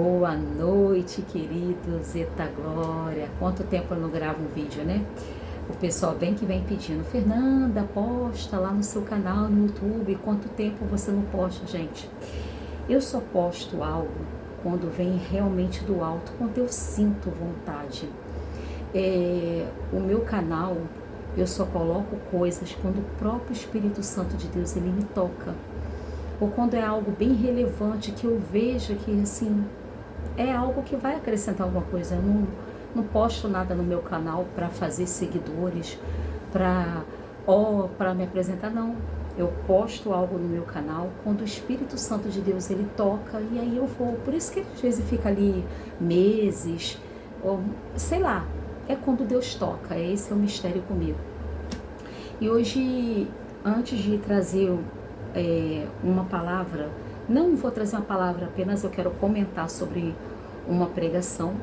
Boa noite, queridos. Eita glória! Quanto tempo eu não gravo um vídeo, né? O pessoal vem pedindo, Fernanda, posta lá no seu canal no YouTube. Quanto tempo você não posta, gente? Eu só posto algo quando vem realmente do alto, quando eu sinto vontade. O meu canal, eu só coloco coisas quando o próprio Espírito Santo de Deus, ele me toca. Ou quando é algo bem relevante, que eu veja que, assim, é algo que vai acrescentar alguma coisa. Eu não posto nada no meu canal para fazer seguidores, para me apresentar, não. Eu posto algo no meu canal quando o Espírito Santo de Deus, ele toca, e aí eu vou. Por isso que às vezes fica ali meses, ou sei lá, é quando Deus toca. Esse é o mistério comigo. E hoje, antes de trazer uma palavra, não vou trazer uma palavra apenas, eu quero comentar sobre uma pregação,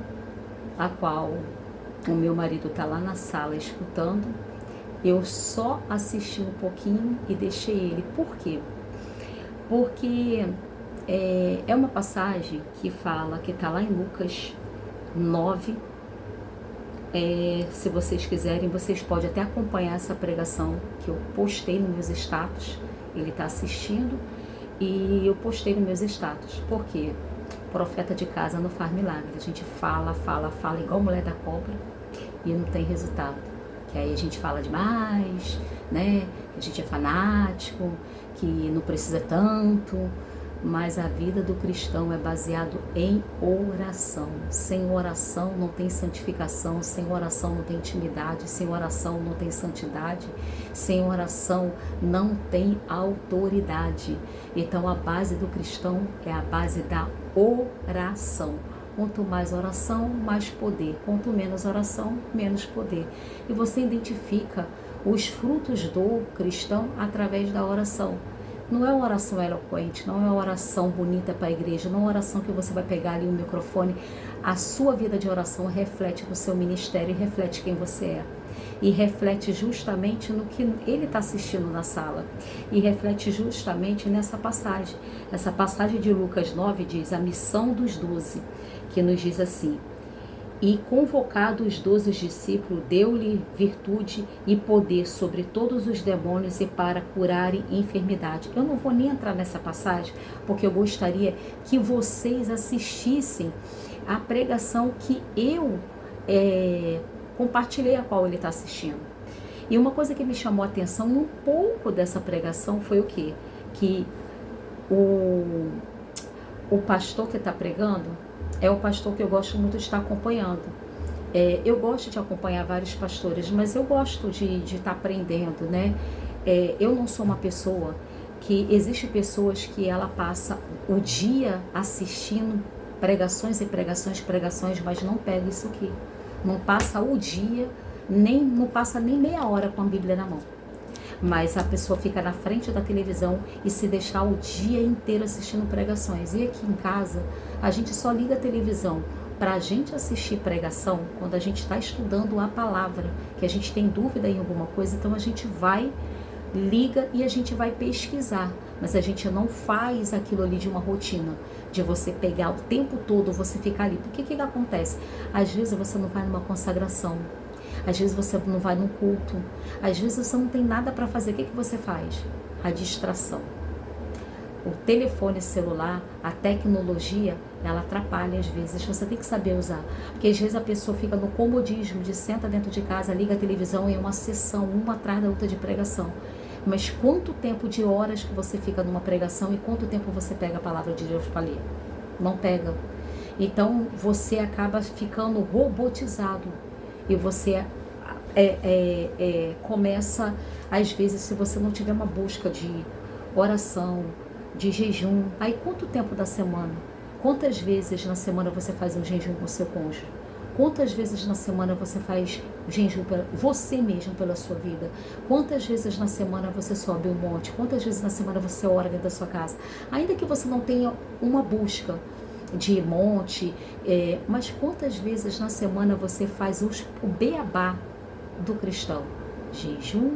a qual o meu marido está lá na sala escutando. Eu só assisti um pouquinho e deixei ele. Por quê? Porque é uma passagem que fala, que está lá em Lucas 9. Se vocês quiserem, vocês podem até acompanhar essa pregação que eu postei nos meus status. Ele está assistindo e eu postei nos meus status. Por quê? Profeta de casa não faz milagre. A gente fala igual mulher da cobra e não tem resultado. Que aí a gente fala demais, né? A gente é fanático, que não precisa tanto. Mas a vida do cristão é baseado em oração. Sem oração não tem santificação, sem oração não tem intimidade, sem oração não tem santidade, sem oração não tem autoridade. Então a base do cristão é a base da oração. Quanto mais oração, mais poder. Quanto menos oração, menos poder. E você identifica os frutos do cristão através da oração. Não é uma oração eloquente, não é uma oração bonita para a igreja, não é uma oração que você vai pegar ali o microfone. A sua vida de oração reflete no seu ministério e reflete quem você é. E reflete justamente no que ele está assistindo na sala. E reflete justamente nessa passagem. Essa passagem de Lucas 9 diz a missão dos 12, que nos diz assim: e convocado os 12 discípulos, deu-lhe virtude e poder sobre todos os demônios e para curarem enfermidade. Eu não vou nem entrar nessa passagem, porque eu gostaria que vocês assistissem a pregação que eu compartilhei, a qual ele está assistindo. E uma coisa que me chamou a atenção um pouco dessa pregação foi o quê? Que o pastor que está pregando é o pastor que eu gosto muito de estar acompanhando. Eu gosto de acompanhar vários pastores, mas eu gosto de estar aprendendo, né? Eu não sou uma pessoa que... Existem pessoas que ela passa o dia assistindo pregações e pregações, mas não pega isso aqui. Não passa o dia, não passa nem meia hora com a Bíblia na mão. Mas a pessoa fica na frente da televisão e se deixar o dia inteiro assistindo pregações. E aqui em casa, a gente só liga a televisão para a gente assistir pregação quando a gente está estudando a palavra, que a gente tem dúvida em alguma coisa, então a gente vai, liga e a gente vai pesquisar. Mas a gente não faz aquilo ali de uma rotina, de você pegar o tempo todo, você ficar ali. Por que acontece? Às vezes você não vai numa consagração. Às vezes você não vai num culto, às vezes você não tem nada para fazer. O que você faz? A distração. O telefone celular, a tecnologia, ela atrapalha às vezes. Você tem que saber usar. Porque às vezes a pessoa fica no comodismo de senta dentro de casa, liga a televisão e é uma sessão, uma atrás da outra de pregação. Mas quanto tempo de horas que você fica numa pregação e quanto tempo você pega a palavra de Deus para ler? Não pega. Então você acaba ficando robotizado. E você começa, às vezes, se você não tiver uma busca de oração, de jejum. Aí quanto tempo da semana? Quantas vezes na semana você faz um jejum com o seu cônjuge? Quantas vezes na semana você faz jejum você mesmo, pela sua vida? Quantas vezes na semana você sobe um monte? Quantas vezes na semana você ora dentro da sua casa? Ainda que você não tenha uma busca de monte, mas quantas vezes na semana você faz o beabá do cristão? Jejum,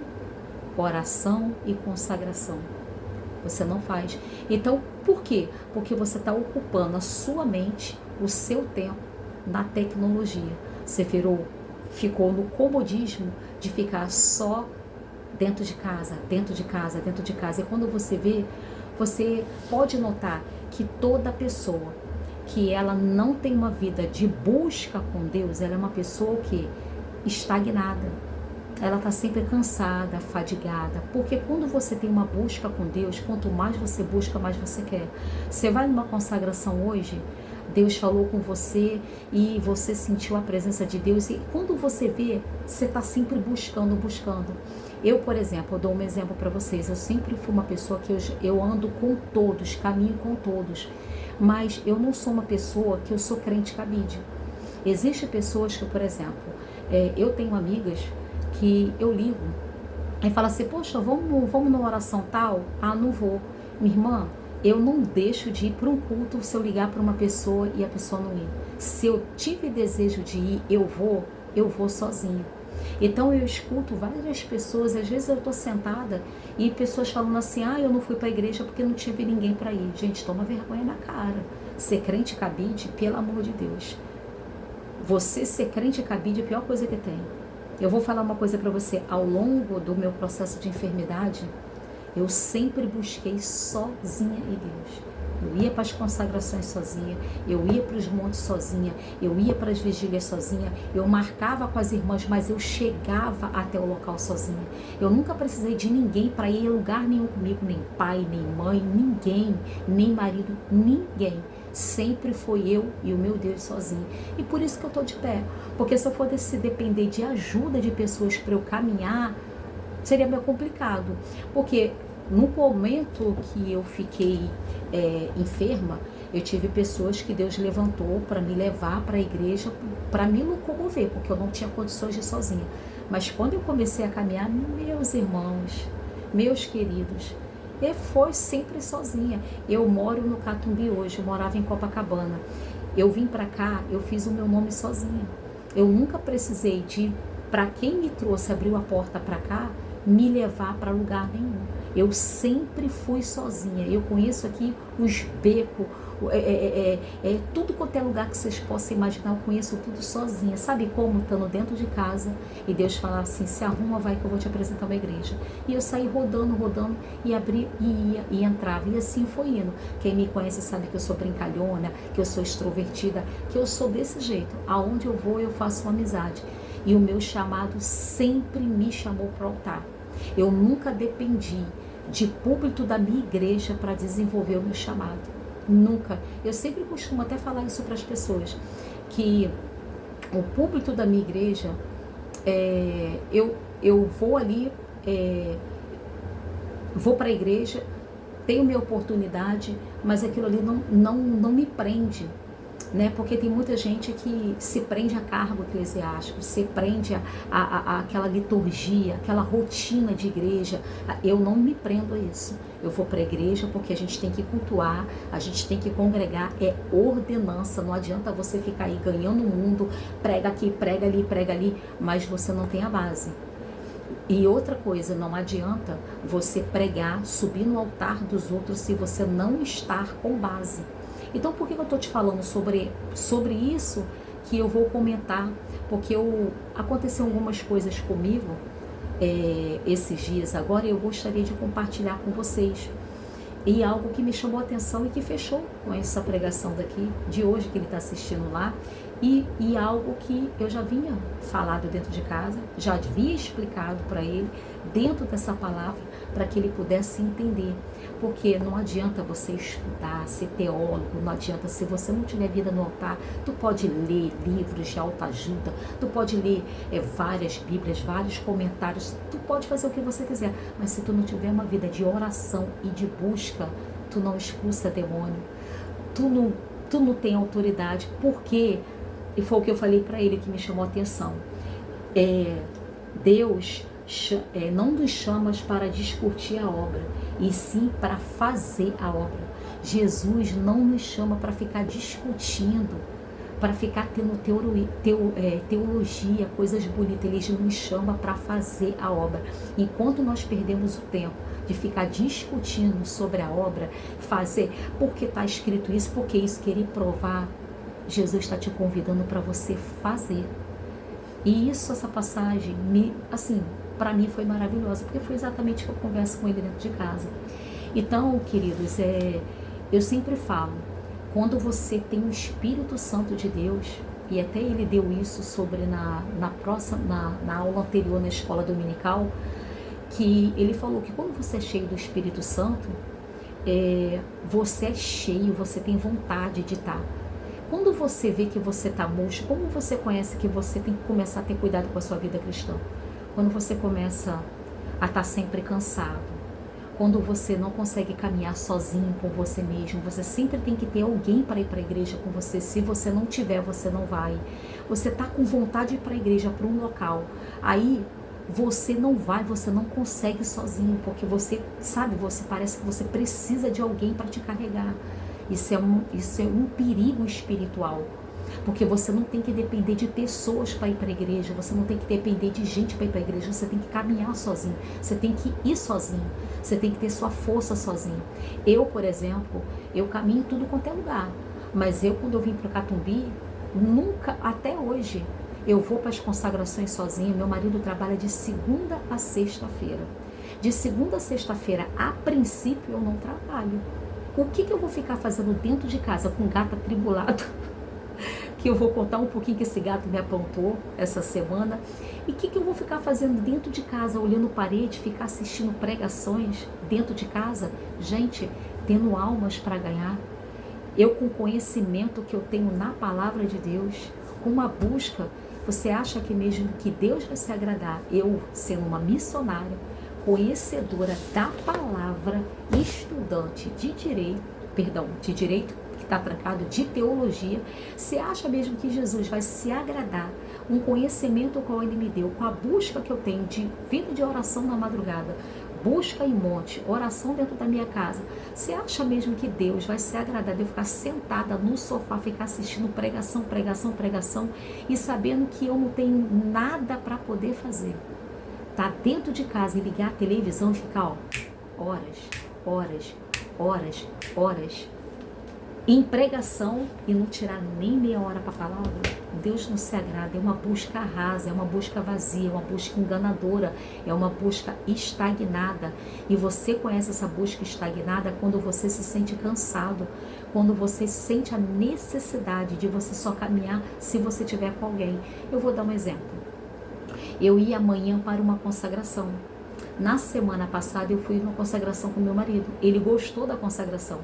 oração e consagração. Você não faz. Então, por quê? Porque você está ocupando a sua mente o seu tempo na tecnologia. Você ficou no comodismo de ficar só dentro de casa, dentro de casa, dentro de casa. E quando você vê, você pode notar que toda pessoa que ela não tem uma vida de busca com Deus, ela é uma pessoa que estagnada. Ela está sempre cansada, fadigada, porque quando você tem uma busca com Deus, quanto mais você busca, mais você quer. Você vai numa consagração hoje, Deus falou com você e você sentiu a presença de Deus, e quando você vê, você está sempre buscando, buscando. Eu, por exemplo, eu dou um exemplo para vocês, eu sempre fui uma pessoa que eu ando com todos, caminho com todos, mas eu não sou uma pessoa que eu sou crente cabide. Existem pessoas que, por exemplo, eu tenho amigas que eu ligo e falo assim, poxa, vamos numa oração tal? Ah, não vou. Minha irmã, eu não deixo de ir para um culto se eu ligar para uma pessoa e a pessoa não ir. Se eu tive desejo de ir, eu vou sozinha. Então eu escuto várias pessoas, às vezes eu estou sentada e pessoas falando assim, ah, eu não fui para a igreja porque não tive ninguém para ir. Gente, toma vergonha na cara. Ser crente cabide, pelo amor de Deus. Você ser crente cabide é a pior coisa que tem. Eu vou falar uma coisa para você, ao longo do meu processo de enfermidade, eu sempre busquei sozinha em Deus. Eu ia para as consagrações sozinha, eu ia para os montes sozinha, eu ia para as vigílias sozinha, eu marcava com as irmãs, mas eu chegava até o local sozinha. Eu nunca precisei de ninguém para ir a lugar nenhum comigo, nem pai, nem mãe, ninguém, nem marido, ninguém. Sempre foi eu e o meu Deus sozinho. E por isso que eu estou de pé. Porque se eu fosse depender de ajuda de pessoas para eu caminhar, seria meio complicado. Porque no momento que eu fiquei enferma, eu tive pessoas que Deus levantou para me levar para a igreja, para me locomover, porque eu não tinha condições de ir sozinha. Mas quando eu comecei a caminhar, meus irmãos, meus queridos, eu fui sempre sozinha. Eu moro no Catumbi hoje, eu morava em Copacabana. Eu vim para cá, eu fiz o meu nome sozinha. Eu nunca precisei de, para quem me trouxe, abriu a porta para cá, me levar para lugar nenhum. Eu sempre fui sozinha. Eu conheço aqui os becos, tudo quanto é lugar que vocês possam imaginar, eu conheço tudo sozinha. Sabe como? Estando dentro de casa e Deus falar assim, se arruma, vai que eu vou te apresentar uma igreja. E eu saí rodando, e abri, e ia, e entrava. E assim foi indo. Quem me conhece sabe que eu sou brincalhona, que eu sou extrovertida, que eu sou desse jeito. Aonde eu vou, eu faço uma amizade. E o meu chamado sempre me chamou para o altar. Eu nunca dependi de púlpito da minha igreja para desenvolver o meu chamado. Nunca. Eu sempre costumo até falar isso para as pessoas, que o púlpito da minha igreja, eu vou ali, vou para a igreja, tenho minha oportunidade, mas aquilo ali não me prende. Né? Porque tem muita gente que se prende a cargo eclesiástico, se prende a aquela liturgia, aquela rotina de igreja. Eu não me prendo a isso. Eu vou para a igreja porque a gente tem que cultuar, a gente tem que congregar, é ordenança. Não adianta você ficar aí ganhando o mundo, prega aqui, prega ali, mas você não tem a base. E outra coisa, não adianta você pregar, subir no altar dos outros se você não estar com base. Então, por que eu estou te falando sobre isso que eu vou comentar? Porque aconteceu algumas coisas comigo esses dias agora e eu gostaria de compartilhar com vocês. E algo que me chamou a atenção e que fechou com essa pregação daqui, de hoje, que ele está assistindo lá. E algo que eu já vinha falado dentro de casa, já havia explicado para ele, dentro dessa palavra, para que ele pudesse entender. Porque não adianta você estudar, ser teólogo, não adianta, se você não tiver vida no altar, tu pode ler livros de autoajuda, tu pode ler várias bíblias, vários comentários, tu pode fazer o que você quiser, mas se tu não tiver uma vida de oração e de busca, tu não expulsa demônio, tu não tem autoridade, porque, e foi o que eu falei para ele que me chamou a atenção, Deus não nos chama para discutir a obra, e sim para fazer a obra. Jesus não nos chama para ficar discutindo, para ficar tendo teologia, coisas bonitas. Ele nos chama para fazer a obra. Enquanto nós perdemos o tempo de ficar discutindo sobre a obra, fazer, porque está escrito isso, porque isso querer provar. Jesus está te convidando para você fazer. E isso, essa passagem, assim, para mim foi maravilhosa, porque foi exatamente o que eu converso com ele dentro de casa. Então, queridos, eu sempre falo, quando você tem o Espírito Santo de Deus, e até ele deu isso sobre na aula anterior na escola dominical, que ele falou que quando você é cheio do Espírito Santo, você é cheio, você tem vontade de estar. Quando você vê que você está murcho, como você conhece que você tem que começar a ter cuidado com a sua vida cristã? Quando você começa a estar sempre cansado, quando você não consegue caminhar sozinho por você mesmo, você sempre tem que ter alguém para ir para a igreja com você. Se você não tiver, você não vai. Você está com vontade de ir para a igreja, para um local, aí você não vai, você não consegue sozinho, porque você, sabe, você parece que você precisa de alguém para te carregar. Isso é um perigo espiritual, porque você não tem que depender de pessoas para ir para a igreja, você não tem que depender de gente para ir para a igreja, você tem que caminhar sozinho, você tem que ir sozinho, você tem que ter sua força sozinho. Eu, por exemplo, eu caminho em tudo quanto é lugar, mas quando eu vim para o Catumbi, nunca, até hoje, eu vou para as consagrações sozinho. Meu marido trabalha de segunda a sexta-feira. De segunda a sexta-feira, a princípio, eu não trabalho. O que eu vou ficar fazendo dentro de casa com um gato atribulado? Que eu vou contar um pouquinho que esse gato me aprontou essa semana. E o que eu vou ficar fazendo dentro de casa, olhando parede, ficar assistindo pregações dentro de casa? Gente, tendo almas para ganhar. Eu, com o conhecimento que eu tenho na palavra de Deus, com uma busca, você acha que mesmo que Deus vai se agradar? Eu, sendo uma missionária, conhecedora da palavra, estudante de direito, que está trancado, de teologia, você acha mesmo que Jesus vai se agradar? Um conhecimento qual ele me deu, com a busca que eu tenho de vida de oração na madrugada, busca em monte, oração dentro da minha casa, você acha mesmo que Deus vai se agradar de eu ficar sentada no sofá, ficar assistindo pregação, e sabendo que eu não tenho nada para poder fazer? Tá dentro de casa e ligar a televisão e ficar, horas em pregação e não tirar nem meia hora para a palavra? Deus não se agrada. É uma busca rasa, é uma busca vazia, é uma busca enganadora, é uma busca estagnada. E você conhece essa busca estagnada quando você se sente cansado, quando você sente a necessidade de você só caminhar se você tiver com alguém. Eu vou dar um exemplo. Eu ia amanhã para uma consagração. Na semana passada eu fui numa consagração com meu marido. Ele gostou da consagração.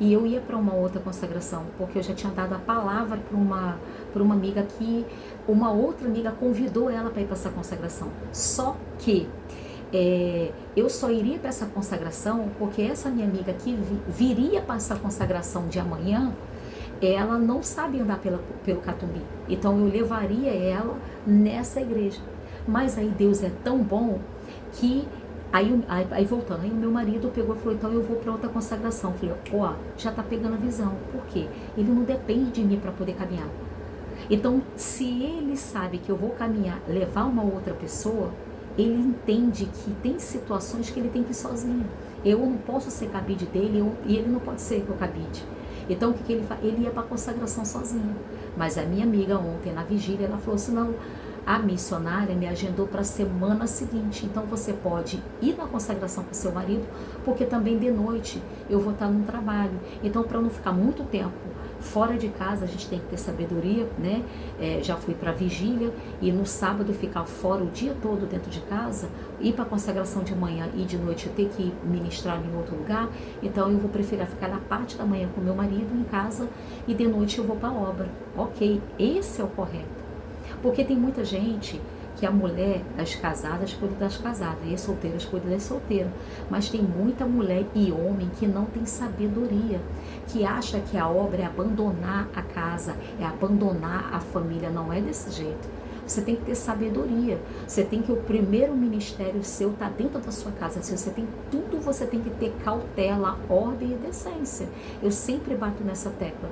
E eu ia para uma outra consagração, porque eu já tinha dado a palavra para uma amiga que uma outra amiga convidou ela para ir para essa consagração. Só que eu só iria para essa consagração porque essa minha amiga que viria para essa consagração de amanhã, ela não sabe andar pelo Catumbi. Então eu levaria ela nessa igreja. Mas aí Deus é tão bom que... Aí voltando, aí o meu marido pegou e falou, então eu vou para outra consagração. Eu falei, já tá pegando a visão. Por quê? Ele não depende de mim para poder caminhar. Então, se ele sabe que eu vou caminhar, levar uma outra pessoa, ele entende que tem situações que ele tem que ir sozinho. Eu não posso ser cabide dele e ele não pode ser o cabide. Então, o que ele faz? Ele ia para a consagração sozinho. Mas a minha amiga ontem, na vigília, ela falou assim, não... A missionária me agendou para a semana seguinte, então você pode ir na consagração com seu marido, porque também de noite eu vou estar no trabalho. Então, para não ficar muito tempo fora de casa, a gente tem que ter sabedoria, né? Já fui para a vigília e no sábado ficar fora o dia todo dentro de casa, ir para a consagração de manhã e de noite eu ter que ministrar em outro lugar. Então, eu vou preferir ficar na parte da manhã com meu marido em casa e de noite eu vou para a obra. Ok, esse é o correto. Porque tem muita gente que a mulher das casadas cuida das casadas e as solteiras cuida das solteiras. Mas tem muita mulher e homem que não tem sabedoria, que acha que a obra é abandonar a casa, é abandonar a família. Não é desse jeito. Você tem que ter sabedoria. Você tem que o primeiro ministério seu está dentro da sua casa. Se você tem tudo, você tem que ter cautela, ordem e decência. Eu sempre bato nessa tecla.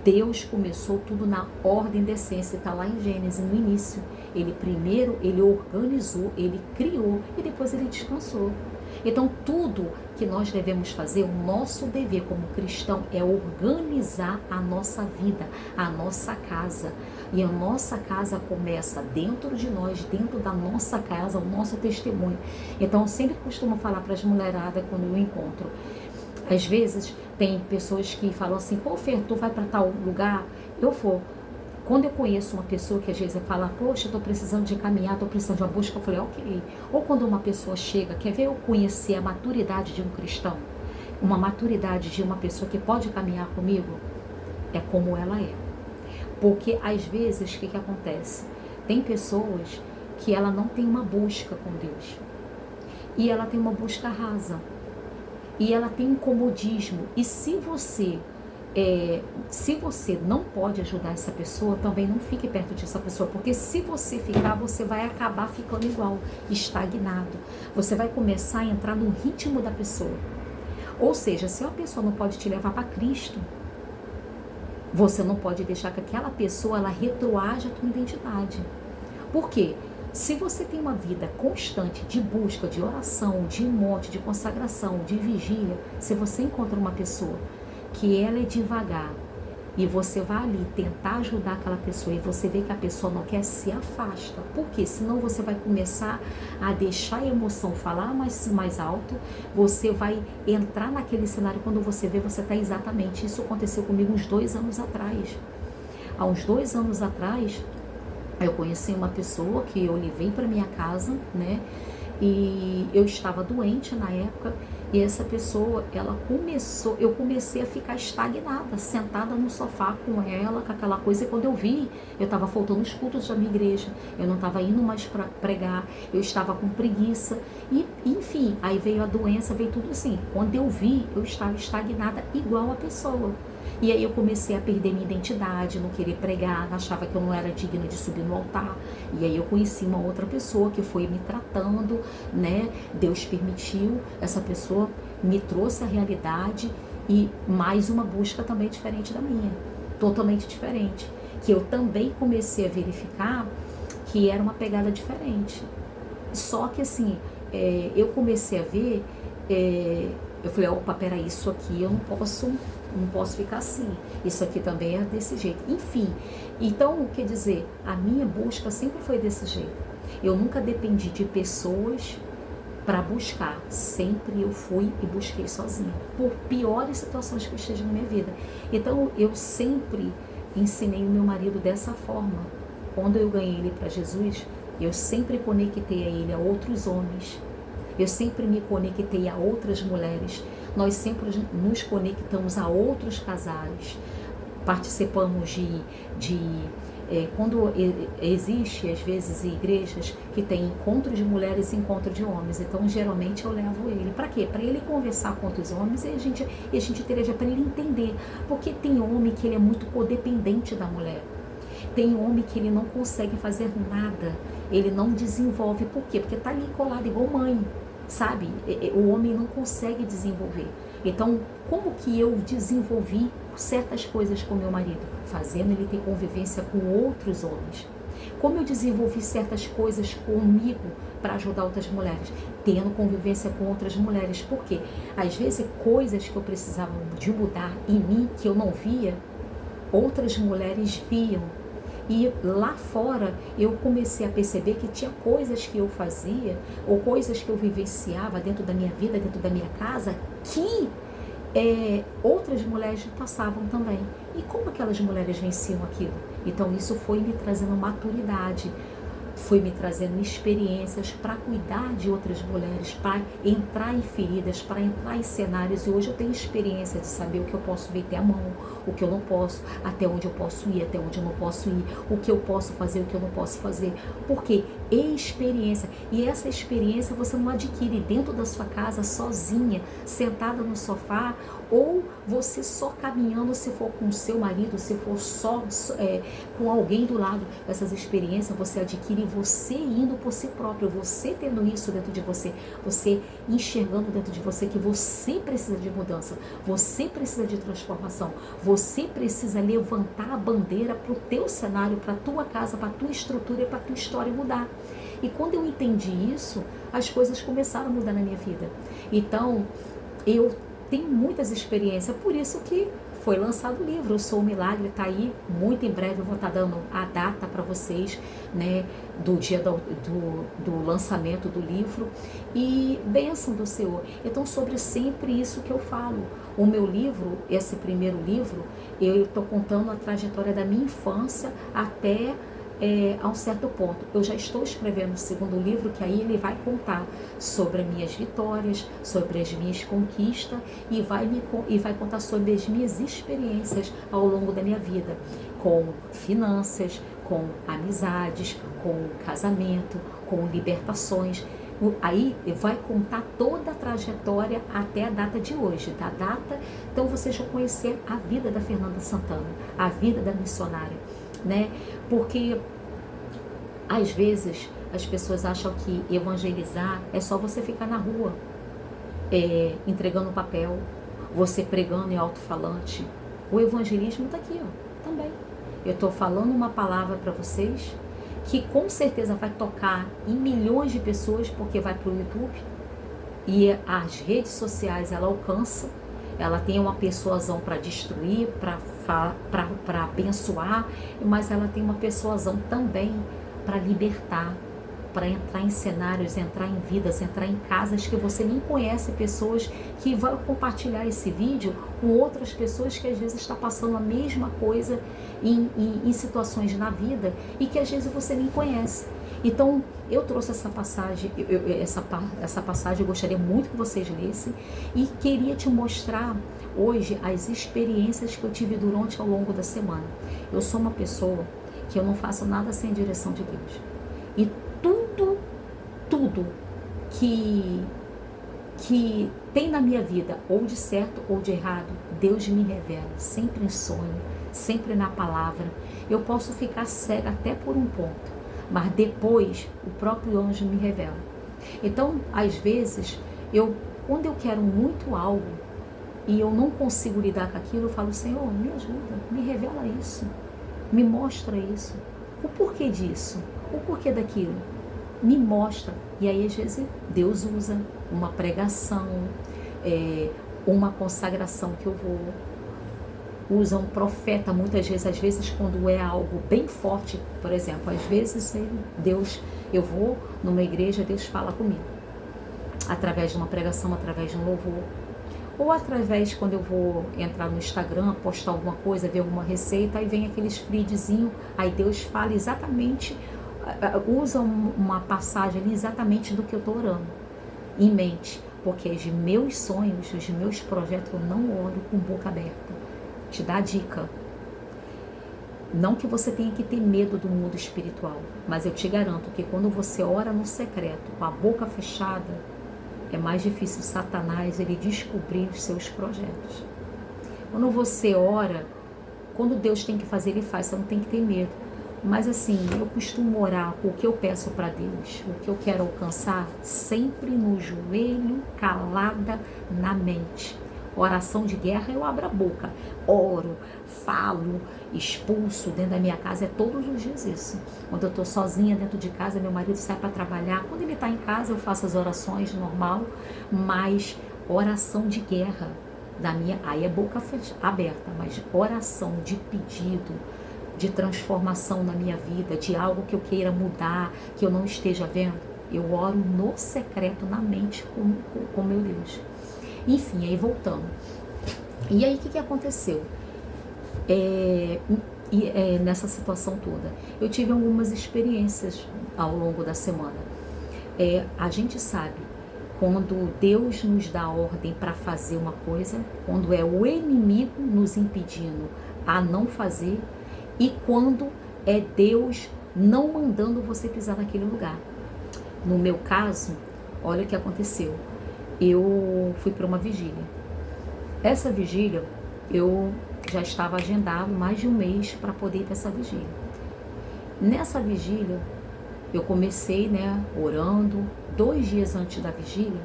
Deus começou tudo na ordem e decência. Está lá em Gênesis, no início. Ele primeiro, ele organizou, ele criou e depois ele descansou. Então, tudo que nós devemos fazer, o nosso dever como cristão é organizar a nossa vida, a nossa casa. E a nossa casa começa dentro de nós, dentro da nossa casa, o nosso testemunho. Então, eu sempre costumo falar para as mulheradas quando eu encontro. Às vezes, tem pessoas que falam assim, pô, Fer, tu vai para tal lugar? Eu vou. Quando eu conheço uma pessoa que às vezes fala, poxa, eu tô precisando de caminhar, tô precisando de uma busca, eu falei, ok. Ou quando uma pessoa chega, quer ver eu conhecer a maturidade de um cristão, uma maturidade de uma pessoa que pode caminhar comigo, é como ela é. Porque às vezes, o que acontece? Tem pessoas que ela não tem uma busca com Deus. E ela tem uma busca rasa. E ela tem um comodismo. E se você não pode ajudar essa pessoa, também não fique perto dessa pessoa, porque se você ficar, você vai acabar ficando igual, estagnado. Você vai começar a entrar no ritmo da pessoa. Ou seja, se uma pessoa não pode te levar para Cristo, você não pode deixar que aquela pessoa ela retroaja a tua identidade. Por quê? Se você tem uma vida constante de busca, de oração, de monte, de consagração, de vigília, se você encontra uma pessoa que ela é devagar e você vai ali tentar ajudar aquela pessoa e você vê que a pessoa não quer, se afasta. Por quê? Senão você vai começar a deixar a emoção falar mais alto, você vai entrar naquele cenário, quando você vê, você está exatamente. Isso aconteceu comigo uns 2 anos atrás. Há uns 2 anos atrás, eu conheci uma pessoa que eu levei para minha casa, né? E eu estava doente na época, e essa pessoa, eu comecei a ficar estagnada, sentada no sofá com ela, com aquela coisa, e quando eu vi, eu estava faltando os cultos da minha igreja, eu não estava indo mais para pregar, eu estava com preguiça, e enfim, aí veio a doença, veio tudo assim. Quando eu vi, eu estava estagnada igual a pessoa. E aí eu comecei a perder minha identidade, não querer pregar, achava que eu não era digna de subir no altar. E aí eu conheci uma outra pessoa que foi me tratando, né? Deus permitiu, essa pessoa me trouxe a realidade e mais uma busca também diferente da minha, totalmente diferente. Que eu também comecei a verificar que era uma pegada diferente. Só que assim, eu comecei a ver, eu falei, opa, peraí, isso aqui eu não posso ficar assim, isso aqui também é desse jeito, enfim. Então, quer dizer, a minha busca sempre foi desse jeito. Eu nunca dependi de pessoas para buscar, sempre eu fui e busquei sozinha, por piores situações que estejam na minha vida. Então, eu sempre ensinei o meu marido dessa forma. Quando eu ganhei ele para Jesus, eu sempre conectei a ele a outros homens. Eu sempre me conectei a outras mulheres. Nós sempre nos conectamos a outros casais. Participamos quando existe, às vezes, igrejas que tem encontro de mulheres e encontro de homens. Então, geralmente, eu levo ele. Para quê? Para ele conversar com outros homens e a gente inteligir, para ele entender. Porque tem homem que ele é muito codependente da mulher. Tem homem que ele não consegue fazer nada. Ele não desenvolve. Por quê? Porque está ali colado igual mãe. Sabe? O homem não consegue desenvolver. Então, como que eu desenvolvi certas coisas com meu marido? Fazendo ele ter convivência com outros homens. Como eu desenvolvi certas coisas comigo para ajudar outras mulheres? Tendo convivência com outras mulheres. Por quê? Às vezes, coisas que eu precisava de mudar em mim, que eu não via, outras mulheres viam. E lá fora eu comecei a perceber que tinha coisas que eu fazia, ou coisas que eu vivenciava dentro da minha vida, dentro da minha casa, que outras mulheres passavam também. E como aquelas mulheres venciam aquilo? Então isso foi me trazendo maturidade, foi me trazendo experiências para cuidar de outras mulheres, para entrar em feridas, para entrar em cenários. E hoje eu tenho experiência de saber o que eu posso meter a mão, o que eu não posso, até onde eu posso ir, até onde eu não posso ir, o que eu posso fazer, o que eu não posso fazer. Porque experiência. E essa experiência você não adquire dentro da sua casa, sozinha, sentada no sofá, ou você só caminhando, se for com o seu marido, se for só com alguém do lado. Essas experiências você adquire você indo por si próprio, você tendo isso dentro de você, você enxergando dentro de você que você precisa de mudança, você precisa de transformação, você precisa levantar a bandeira para o teu cenário, para a tua casa, para a tua estrutura e para a tua história mudar. E quando eu entendi isso, as coisas começaram a mudar na minha vida. Então, eu tenho muitas experiências, por isso que foi lançado o livro, Eu Sou o Milagre, tá aí, muito em breve eu vou estar dando a data para vocês, né, do dia do lançamento do livro, e bênção do Senhor. Então, sobre sempre isso que eu falo, o meu livro, esse primeiro livro, eu estou contando a trajetória da minha infância até a um certo ponto. Eu já estou escrevendo o segundo livro, que aí ele vai contar sobre as minhas vitórias, sobre as minhas conquistas e vai contar sobre as minhas experiências ao longo da minha vida, com finanças, com amizades, com casamento, com libertações. Aí vai contar toda a trajetória até a data de hoje, da data. Então vocês vão conhecer a vida da Fernanda Santana, a vida da missionária, né? Porque às vezes as pessoas acham que evangelizar é só você ficar na rua, entregando papel, você pregando em alto-falante. O evangelismo está aqui, ó, também. Eu estou falando uma palavra para vocês que com certeza vai tocar em milhões de pessoas, porque vai para o YouTube e as redes sociais ela alcança. Ela tem uma persuasão para destruir, para abençoar, mas ela tem uma persuasão também para libertar, para entrar em cenários, entrar em vidas, entrar em casas que você nem conhece, pessoas que vão compartilhar esse vídeo com outras pessoas que às vezes estão passando a mesma coisa em situações na vida e que às vezes você nem conhece. Então, eu trouxe essa passagem, essa passagem eu gostaria muito que vocês lessem e queria te mostrar hoje as experiências que eu tive durante ao longo da semana. Eu sou uma pessoa que eu não faço nada sem a direção de Deus. E tudo que tem na minha vida, ou de certo ou de errado, Deus me revela, sempre em sonho, sempre na palavra. Eu posso ficar cega até por um ponto, mas depois o próprio anjo me revela. Então, às vezes, quando eu quero muito algo e eu não consigo lidar com aquilo, eu falo, Senhor, me ajuda, me revela isso, me mostra isso, o porquê disso, o porquê daquilo, me mostra. E aí, às vezes, Deus usa uma pregação, uma consagração que eu vou, usa um profeta, muitas vezes, às vezes quando é algo bem forte, por exemplo, às vezes eu vou numa igreja, Deus fala comigo, através de uma pregação, através de um louvor, ou através, quando eu vou entrar no Instagram, postar alguma coisa, ver alguma receita, aí vem aqueles feedzinho, aí Deus fala exatamente, usa uma passagem ali exatamente do que eu estou orando, em mente, porque os meus sonhos, os meus projetos, eu não oro com boca aberta. Te dá a dica. Não que você tenha que ter medo do mundo espiritual, mas eu te garanto que quando você ora no secreto, com a boca fechada, é mais difícil Satanás ele descobrir os seus projetos. Quando você ora, quando Deus tem que fazer, ele faz, você não tem que ter medo. Mas assim, eu costumo orar o que eu peço para Deus, o que eu quero alcançar, sempre no joelho, calada na mente. Oração de guerra, eu abro a boca, oro, falo, expulso dentro da minha casa, é todos os dias isso. Quando eu estou sozinha dentro de casa, meu marido sai para trabalhar, quando ele está em casa eu faço as orações normal, mas oração de guerra, aí é boca aberta, mas oração de pedido, de transformação na minha vida, de algo que eu queira mudar, que eu não esteja vendo, eu oro no secreto, na mente com meu Deus. Enfim, aí voltando. E aí o que aconteceu? Nessa situação toda, eu tive algumas experiências ao longo da semana. A gente sabe, quando Deus nos dá ordem para fazer uma coisa, quando é o inimigo nos impedindo a não fazer, e quando é Deus não mandando você pisar naquele lugar. No meu caso, olha o que aconteceu. Eu fui para uma vigília. Essa vigília, eu já estava agendado mais de um mês para poder ir para essa vigília. Nessa vigília, eu comecei, orando. 2 dias antes da vigília,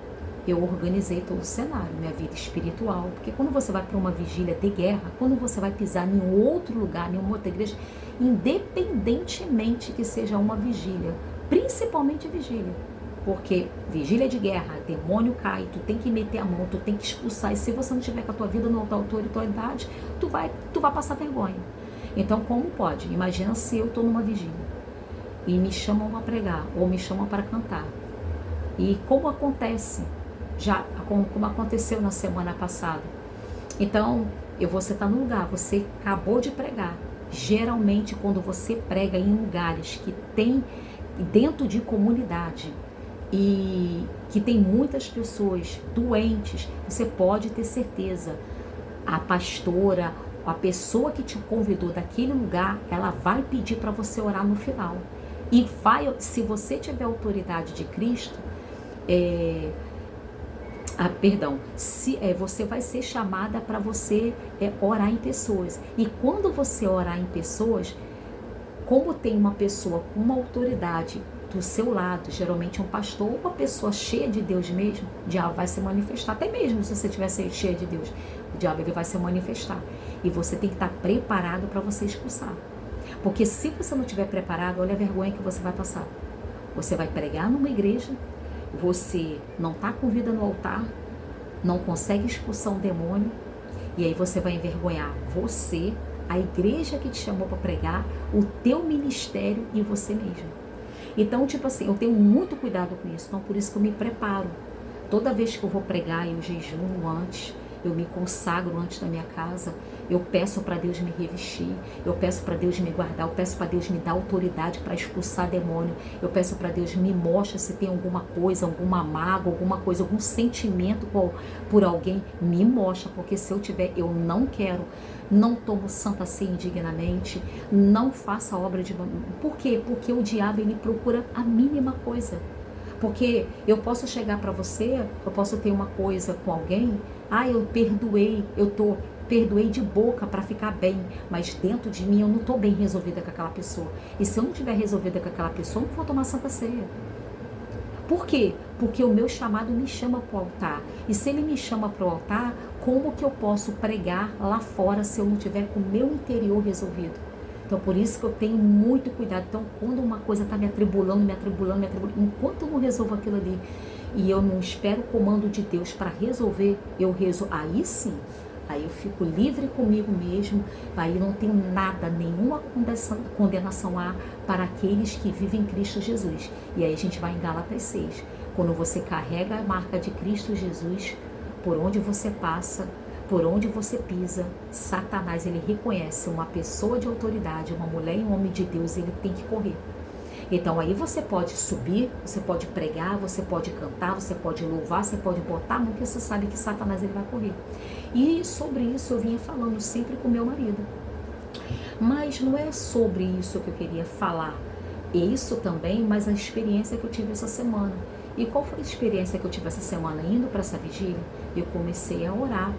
eu organizei todo o cenário, minha vida espiritual. Porque quando você vai para uma vigília de guerra, quando você vai pisar em outro lugar, em uma outra igreja, independentemente que seja uma vigília, principalmente vigília. Porque vigília de guerra, demônio cai, tu tem que meter a mão, tu tem que expulsar. E se você não tiver com a tua vida na autoridade, tu vai passar vergonha. Então, como pode? Imagina se eu estou numa vigília e me chamam para pregar ou me chamam para cantar. E como acontece, como aconteceu na semana passada. Então, você está no lugar, você acabou de pregar. Geralmente, quando você prega em lugares que tem dentro de comunidade e que tem muitas pessoas doentes, você pode ter certeza, a pastora, a pessoa que te convidou daquele lugar, ela vai pedir para você orar no final. E se você tiver autoridade de Cristo, você vai ser chamada para você orar em pessoas. E quando você orar em pessoas, como tem uma pessoa com uma autoridade do seu lado, geralmente um pastor ou uma pessoa cheia de Deus mesmo, o diabo vai se manifestar. Até mesmo se você estiver cheia de Deus, o diabo ele vai se manifestar. E você tem que estar preparado para você expulsar. Porque se você não estiver preparado, olha a vergonha que você vai passar. Você vai pregar numa igreja, você não está com vida no altar, não consegue expulsar um demônio, e aí você vai envergonhar você, a igreja que te chamou para pregar, o teu ministério e você mesmo. Então, tipo assim, eu tenho muito cuidado com isso, então por isso que eu me preparo. Toda vez que eu vou pregar, eu jejuo antes, eu me consagro antes da minha casa, eu peço para Deus me revestir, eu peço para Deus me guardar, eu peço para Deus me dar autoridade para expulsar demônio, eu peço para Deus me mostre se tem alguma coisa, alguma mágoa, alguma coisa, algum sentimento por alguém, me mostra, porque se eu tiver, eu não quero, não tomo santa ceia indignamente, não faça obra de... Por quê? Porque o diabo, ele procura a mínima coisa. Porque eu posso chegar para você, eu posso ter uma coisa com alguém, eu perdoei, perdoei de boca para ficar bem, mas dentro de mim eu não estou bem resolvida com aquela pessoa. E se eu não estiver resolvida com aquela pessoa, eu não vou tomar santa ceia. Por quê? Porque o meu chamado me chama para o altar. E se ele me chama para o altar, como que eu posso pregar lá fora se eu não tiver com o meu interior resolvido? Então, por isso que eu tenho muito cuidado. Então, quando uma coisa está me atribulando, enquanto eu não resolvo aquilo ali, e eu não espero o comando de Deus para resolver, eu resolvo, aí sim, aí eu fico livre comigo mesmo, aí não tenho nada, nenhuma condenação para aqueles que vivem em Cristo Jesus. E aí a gente vai em Gálatas 6. Quando você carrega a marca de Cristo Jesus, por onde você passa, por onde você pisa, Satanás, ele reconhece uma pessoa de autoridade, uma mulher e um homem de Deus, ele tem que correr. Então aí você pode subir, você pode pregar, você pode cantar, você pode louvar, você pode botar a mão, porque você sabe que Satanás ele vai correr. E sobre isso eu vinha falando sempre com meu marido. Mas não é sobre isso que eu queria falar. Isso também, mas a experiência que eu tive essa semana. E qual foi a experiência que eu tive essa semana? Indo para essa vigília, eu comecei a orar.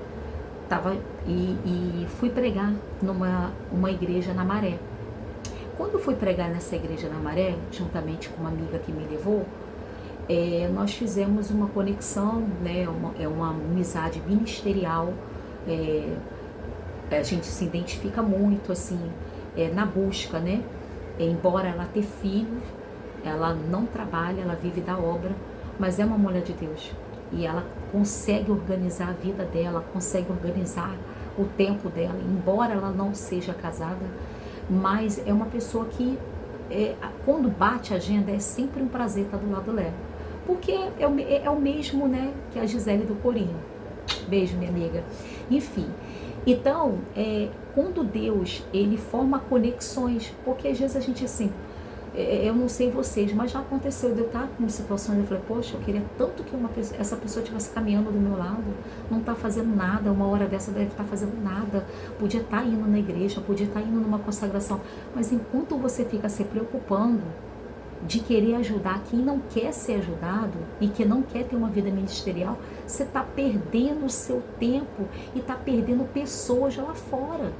E fui pregar numa igreja na Maré. Quando eu fui pregar nessa igreja na Maré, juntamente com uma amiga que me levou, nós fizemos uma conexão, né, uma amizade ministerial. A gente se identifica muito assim, na busca, né? Embora ela tenha filhos, ela não trabalha, ela vive da obra, mas é uma mulher de Deus. E ela consegue organizar a vida dela, consegue organizar o tempo dela, embora ela não seja casada, mas é uma pessoa que, quando bate a agenda, é sempre um prazer estar do lado dela. Porque é o mesmo, né, que a Gisele do Corinho. Beijo, minha amiga. Enfim, então, quando Deus, ele forma conexões, porque às vezes a gente assim... eu não sei vocês, mas já aconteceu de eu estar com situações, eu falei, poxa, eu queria tanto que essa pessoa estivesse caminhando do meu lado, não está fazendo nada, uma hora dessa deve estar fazendo nada, podia estar indo na igreja, podia estar indo numa consagração, mas enquanto você fica se preocupando de querer ajudar quem não quer ser ajudado e que não quer ter uma vida ministerial, você está perdendo o seu tempo e está perdendo pessoas lá fora.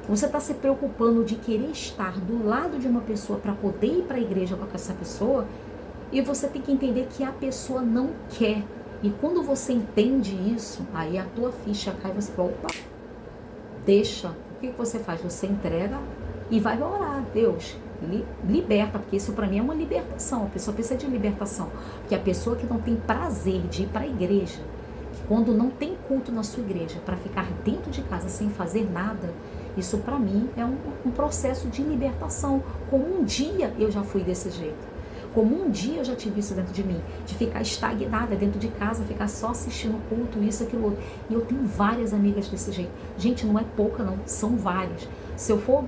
Você está se preocupando de querer estar do lado de uma pessoa para poder ir para a igreja com essa pessoa, e você tem que entender que a pessoa não quer. E quando você entende isso, aí a tua ficha cai e você fala, opa, deixa. O que você faz? Você entrega e vai orar, Deus, liberta, porque isso para mim é uma libertação. A pessoa precisa de libertação, porque a pessoa que não tem prazer de ir para a igreja, que quando não tem culto na sua igreja, para ficar dentro de casa sem fazer nada, isso para mim é um processo de libertação. Como um dia eu já fui desse jeito, como um dia eu já tive isso dentro de mim, de ficar estagnada dentro de casa, ficar só assistindo culto, isso, aquilo, outro. E eu tenho várias amigas desse jeito. Gente, não é pouca não, são várias. Se eu for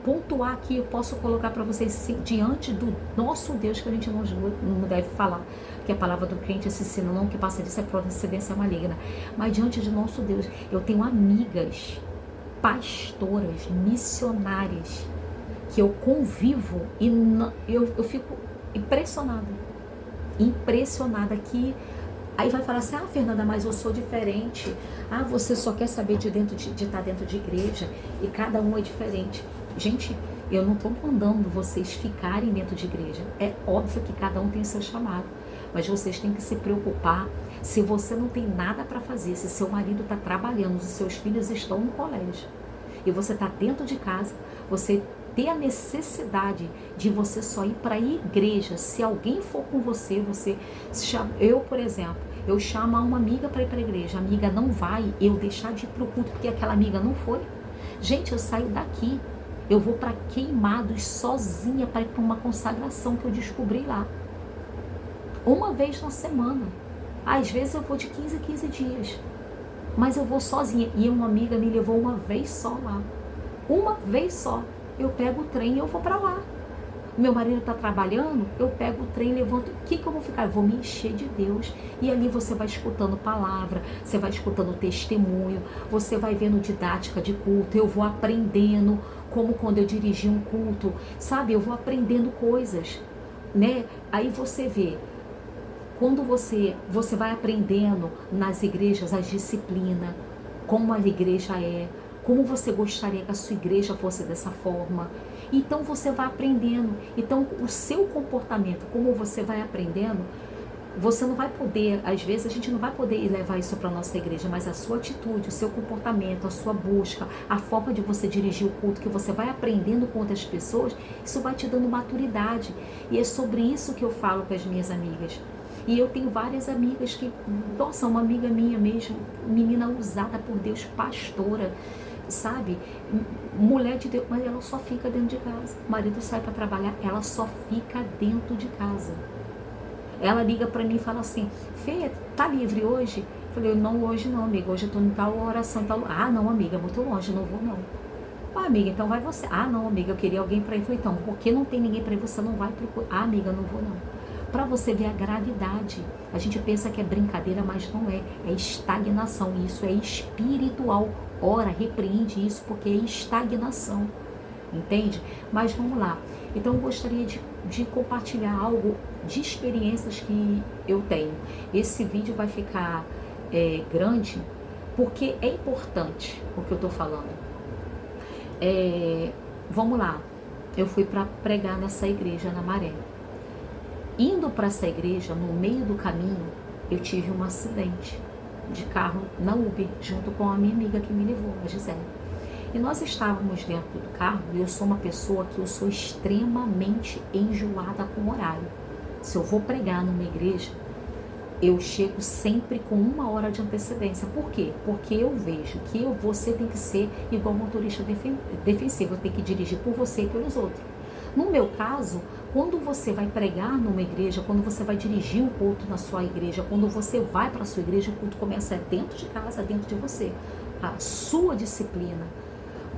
pontuar aqui, eu posso colocar para vocês diante do nosso Deus, que a gente não deve falar, porque a palavra do crente é esse ensino, não que passa disso é procedência maligna, mas diante de nosso Deus, eu tenho amigas, pastoras, missionárias, que eu convivo e eu fico impressionada que aí vai falar assim, Fernanda, mas eu sou diferente, você só quer saber de estar dentro de igreja, e cada um é diferente. Gente, eu não estou mandando vocês ficarem dentro de igreja, é óbvio que cada um tem seu chamado, mas vocês têm que se preocupar. Se você não tem nada para fazer, se seu marido está trabalhando, se seus filhos estão no colégio e você está dentro de casa, você ter a necessidade de você só ir para a igreja, se alguém for com você, eu, por exemplo, eu chamo uma amiga para ir para a igreja, a amiga não vai, eu deixar de ir para o culto porque aquela amiga não foi. Gente, eu saio daqui, eu vou para Queimados sozinha para ir para uma consagração que eu descobri lá, uma vez na semana. Às vezes eu vou de 15 em 15 dias, mas eu vou sozinha, e uma amiga me levou uma vez só lá, uma vez só. Eu pego o trem e eu vou para lá. Meu marido está trabalhando, eu pego o trem, levanto. O que eu vou ficar? Eu vou me encher de Deus. E ali você vai escutando palavra, você vai escutando testemunho, você vai vendo didática de culto. Eu vou aprendendo, como quando eu dirigi um culto, sabe? Eu vou aprendendo coisas, né? Aí você vê, quando você vai aprendendo nas igrejas as disciplinas, como a igreja é, como você gostaria que a sua igreja fosse dessa forma. Então você vai aprendendo. Então o seu comportamento, como você vai aprendendo, você não vai poder, às vezes a gente não vai poder levar isso para a nossa igreja, mas a sua atitude, o seu comportamento, a sua busca, a forma de você dirigir o culto, que você vai aprendendo com outras pessoas, isso vai te dando maturidade. E é sobre isso que eu falo com as minhas amigas. E eu tenho várias amigas que, nossa, uma amiga minha mesmo, menina usada por Deus, pastora, sabe, mulher de Deus, mas ela só fica dentro de casa. O marido sai para trabalhar, ela só fica dentro de casa. Ela liga para mim e fala assim, Fê, tá livre hoje? Eu falei, não, hoje não, amiga, hoje eu tô em tal oração, em tal... não, amiga, é muito longe, não vou não. Amiga, então vai você. Não, amiga, eu queria alguém para ir. Eu falei, então, porque não tem ninguém para ir, você não vai procurar. Amiga, não vou não. Para você ver a gravidade. A gente pensa que é brincadeira, mas não é. É estagnação. Isso é espiritual. Ora, repreende isso porque é estagnação. Entende? Mas vamos lá. Então eu gostaria de compartilhar algo de experiências que eu tenho. Esse vídeo vai ficar grande porque é importante o que eu estou falando. Vamos lá. Eu fui para pregar nessa igreja na Maré. Indo para essa igreja, no meio do caminho, eu tive um acidente de carro na Uber, junto com a minha amiga que me levou, a Gisele. E nós estávamos dentro do carro, e eu sou uma pessoa que eu sou extremamente enjoada com horário. Se eu vou pregar numa igreja, eu chego sempre com 1 hora de antecedência. Por quê? Porque eu vejo que você tem que ser igual motorista defensivo, eu tenho que dirigir por você e pelos outros. No meu caso, quando você vai pregar numa igreja, quando você vai dirigir um culto na sua igreja, quando você vai para a sua igreja, o culto começa dentro de casa, dentro de você. A sua disciplina.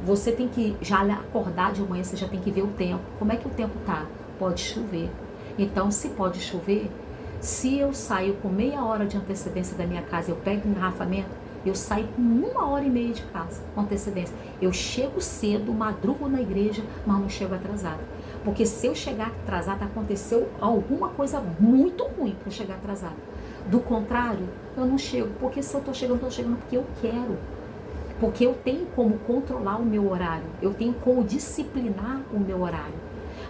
Você tem que já acordar de manhã, você já tem que ver o tempo. Como é que o tempo tá? Pode chover. Então, se pode chover, se eu saio com meia hora de antecedência da minha casa, eu pego um engarrafamento, eu saio com 1h30 de casa, com antecedência. Eu chego cedo, madrugo na igreja, mas não chego atrasada. Porque se eu chegar atrasada, aconteceu alguma coisa muito ruim para eu chegar atrasada. Do contrário, eu não chego. Porque se eu estou chegando porque eu quero. Porque eu tenho como controlar o meu horário. Eu tenho como disciplinar o meu horário.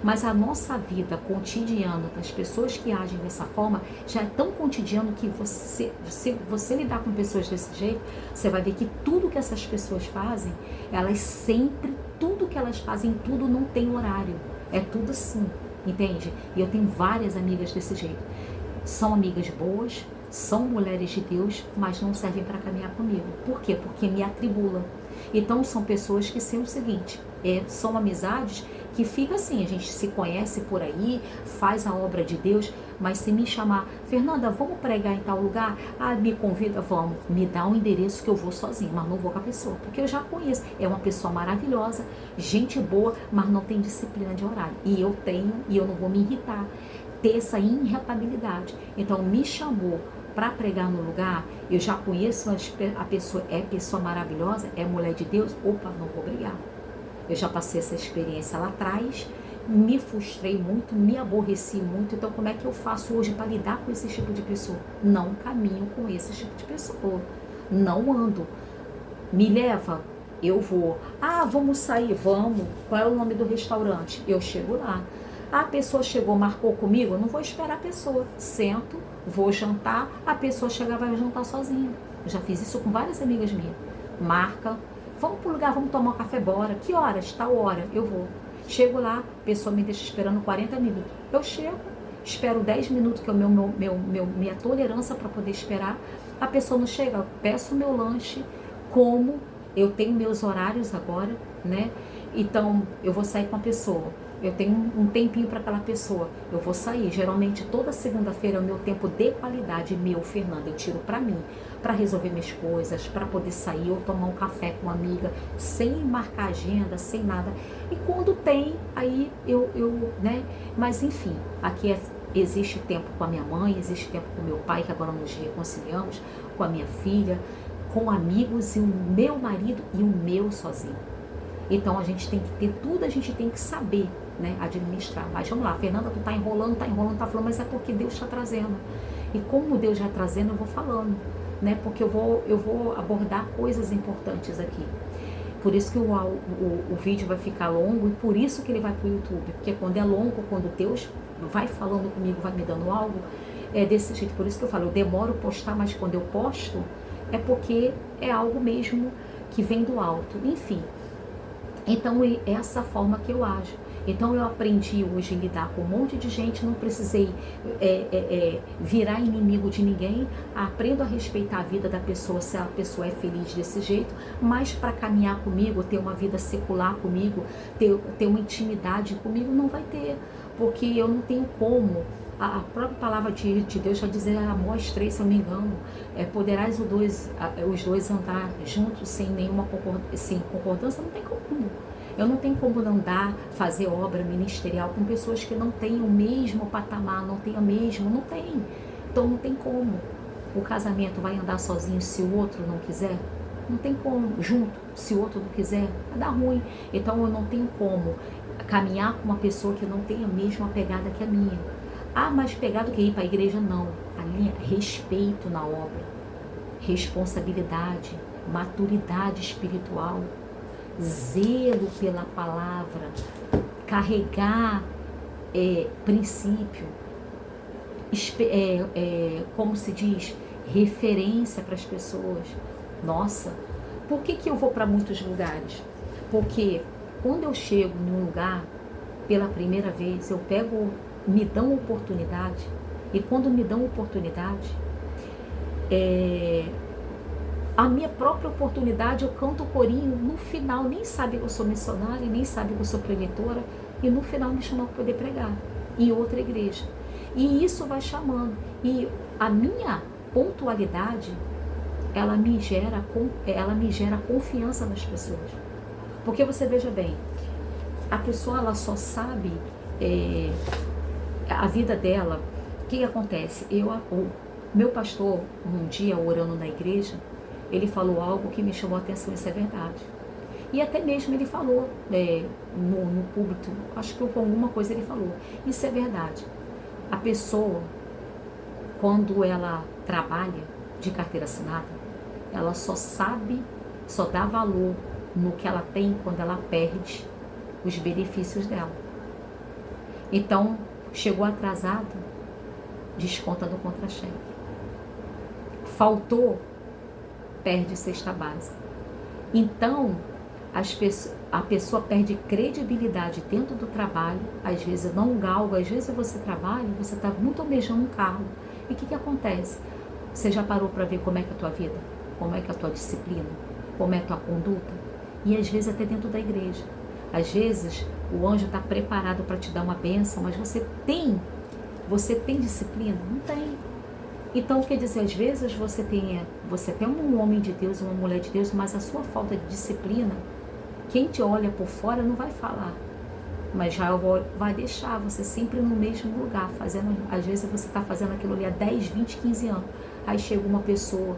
Mas a nossa vida cotidiana, das pessoas que agem dessa forma, já é tão cotidiano que você lidar com pessoas desse jeito, você vai ver que tudo que essas pessoas fazem, elas sempre tudo que elas fazem, tudo não tem horário. É tudo assim, entende? E eu tenho várias amigas desse jeito. São amigas boas, são mulheres de Deus, mas não servem para caminhar comigo. Por quê? Porque me atribulam. Então são pessoas que são o seguinte, são amizades que fica assim, a gente se conhece por aí, faz a obra de Deus, mas se me chamar, Fernanda, vamos pregar em tal lugar? Ah, me convida, vamos, me dá um endereço que eu vou sozinho, mas não vou com a pessoa, porque eu já conheço, é uma pessoa maravilhosa, gente boa, mas não tem disciplina de horário, e eu tenho, e eu não vou me irritar, ter essa irritabilidade. Então me chamou para pregar no lugar, eu já conheço a pessoa, é pessoa maravilhosa, é mulher de Deus, opa, não vou brigar. Eu já passei essa experiência lá atrás, me frustrei muito, me aborreci muito, então como é que eu faço hoje para lidar com esse tipo de pessoa? Não caminho com esse tipo de pessoa, não ando. Me leva, eu vou. Ah, vamos sair, vamos. Qual é o nome do restaurante? Eu chego lá. A pessoa chegou, marcou comigo, eu não vou esperar a pessoa. Sento, vou jantar, a pessoa chega, vai jantar sozinha. Eu já fiz isso com várias amigas minhas. Marca, vamos pro lugar, vamos tomar um café, bora. Que horas? Tal hora, eu vou. Chego lá, a pessoa me deixa esperando 40 minutos. Eu chego, espero 10 minutos, que é minha tolerância para poder esperar. A pessoa não chega, eu peço o meu lanche, como, eu tenho meus horários agora, né? Então, eu vou sair com a pessoa. Eu tenho um tempinho para aquela pessoa. Eu vou sair. Geralmente, toda segunda-feira é o meu tempo de qualidade, meu, Fernanda. Eu tiro para mim, para resolver minhas coisas, para poder sair ou tomar um café com uma amiga, sem marcar agenda, sem nada. E quando tem, aí né? Mas, enfim, aqui existe tempo com a minha mãe, existe tempo com meu pai, que agora nos reconciliamos, com a minha filha, com amigos e o meu marido e o meu sozinho. Então, a gente tem que ter tudo, a gente tem que saber, né, administrar. Mas vamos lá, Fernanda, tu tá enrolando, tá falando, mas é porque Deus está trazendo. E como Deus já trazendo, eu vou falando, né, porque eu vou abordar coisas importantes aqui. Por isso que o vídeo vai ficar longo e por isso que ele vai pro YouTube. Porque quando é longo, quando Deus vai falando comigo, vai me dando algo, é desse jeito. Por isso que eu falo, eu demoro a postar, mas quando eu posto, é porque é algo mesmo que vem do alto. Enfim. Então, é essa forma que eu ajo. Então, eu aprendi hoje a lidar com um monte de gente, não precisei virar inimigo de ninguém, aprendo a respeitar a vida da pessoa, se a pessoa é feliz desse jeito, mas para caminhar comigo, ter uma vida secular comigo, ter uma intimidade comigo, não vai ter, porque eu não tenho como. A própria palavra de Deus já diz, Amós 3, se eu não me engano, poderás os dois andar juntos sem nenhuma concordância, não tem como. Eu não tenho como andar, fazer obra ministerial com pessoas que não têm o mesmo patamar, não tem. Então não tem como. O casamento vai andar sozinho se o outro não quiser? Não tem como. Junto, se o outro não quiser, vai dar ruim. Então eu não tenho como caminhar com uma pessoa que não tem a mesma pegada que a minha. Ah, mais pegado que ir para a igreja? Não. A linha, respeito na obra, responsabilidade, maturidade espiritual, zelo pela palavra, carregar princípio, como se diz, referência para as pessoas. Nossa, por que eu vou para muitos lugares? Porque quando eu chego em um lugar, pela primeira vez, me dão oportunidade, e quando me dão oportunidade, a minha própria oportunidade, eu canto o corinho, no final, nem sabe que eu sou missionária, nem sabe que eu sou preletora, e no final me chamam para poder pregar em outra igreja. E isso vai chamando. E a minha pontualidade, ela me gera confiança nas pessoas. Porque você veja bem, a pessoa ela só sabe a vida dela. O que acontece? O meu pastor, um dia orando na igreja, ele falou algo que me chamou a atenção, isso é verdade. E até mesmo ele falou no púlpito, acho que com alguma coisa ele falou, isso é verdade. A pessoa, quando ela trabalha de carteira assinada, ela só dá valor no que ela tem quando ela perde os benefícios dela. Então, chegou atrasado, desconta no contra-cheque. Faltou, perde cesta básica. Então, as pessoas, a pessoa perde credibilidade dentro do trabalho, às vezes não galga, às vezes você trabalha, você está muito almejando um cargo. E o que acontece? Você já parou para ver como é que é a tua vida? Como é que é a tua disciplina? Como é a tua conduta? E às vezes até dentro da igreja. Às vezes o anjo está preparado para te dar uma bênção, mas você tem disciplina? Não tem. Então, quer dizer, às vezes você tem um homem de Deus, uma mulher de Deus, mas a sua falta de disciplina, quem te olha por fora não vai falar, mas já vai deixar você sempre no mesmo lugar, fazendo, às vezes você está fazendo aquilo ali há 10, 20, 15 anos, aí chega uma pessoa,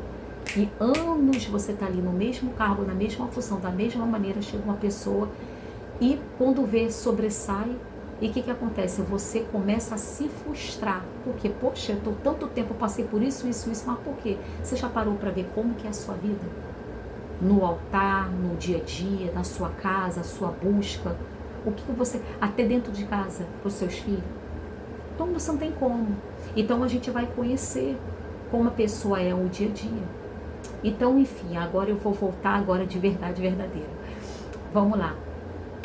e anos você está ali no mesmo cargo, na mesma função, da mesma maneira, chega uma pessoa, e quando vê, sobressai, e o que acontece? Você começa a se frustrar, porque, poxa, eu tô tanto tempo, passei por isso, mas por quê? Você já parou para ver como que é a sua vida? No altar, no dia a dia, na sua casa, a sua busca, o que você, até dentro de casa, para os seus filhos. Então você não tem como. Então a gente vai conhecer como a pessoa é o dia a dia. Então, enfim, agora eu vou voltar agora de verdade verdadeira. Vamos lá.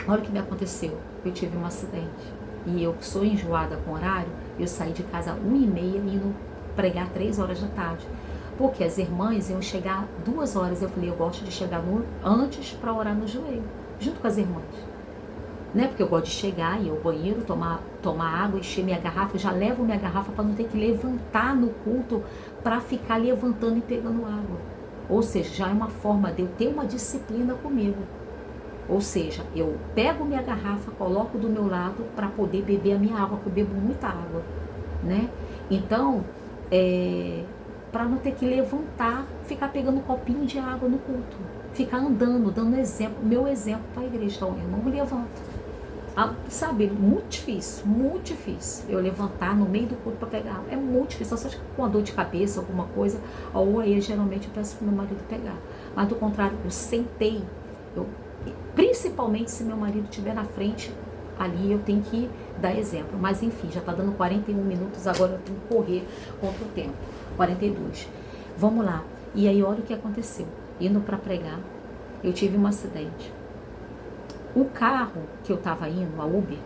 Olha o que me aconteceu. Eu tive um acidente e eu sou enjoada com horário. Eu saí de casa 1h30 indo pregar 3 horas da tarde. Porque as irmãs iam chegar 2 horas. Eu falei, eu gosto de chegar antes para orar no joelho, junto com as irmãs. Né? Porque eu gosto de chegar, ir ao banheiro, tomar água, encher minha garrafa. Eu já levo minha garrafa para não ter que levantar no culto para ficar levantando e pegando água. Ou seja, já é uma forma de eu ter uma disciplina comigo. Ou seja, eu pego minha garrafa, coloco do meu lado para poder beber a minha água, porque eu bebo muita água, né? Então, para não ter que levantar, ficar pegando um copinho de água no culto, ficar andando, dando exemplo, meu exemplo para a igreja. Então, eu não me levanto. Sabe, muito difícil eu levantar no meio do culto para pegar água. É muito difícil, só com uma dor de cabeça, alguma coisa, ou aí geralmente eu peço para o meu marido pegar. Mas do contrário, eu sentei, principalmente se meu marido estiver na frente, ali eu tenho que dar exemplo. Mas enfim, já está dando 41 minutos, agora eu tenho que correr contra o tempo. 42. Vamos lá. E aí olha o que aconteceu. Indo para pregar, eu tive um acidente. O carro que eu estava indo, a Uber,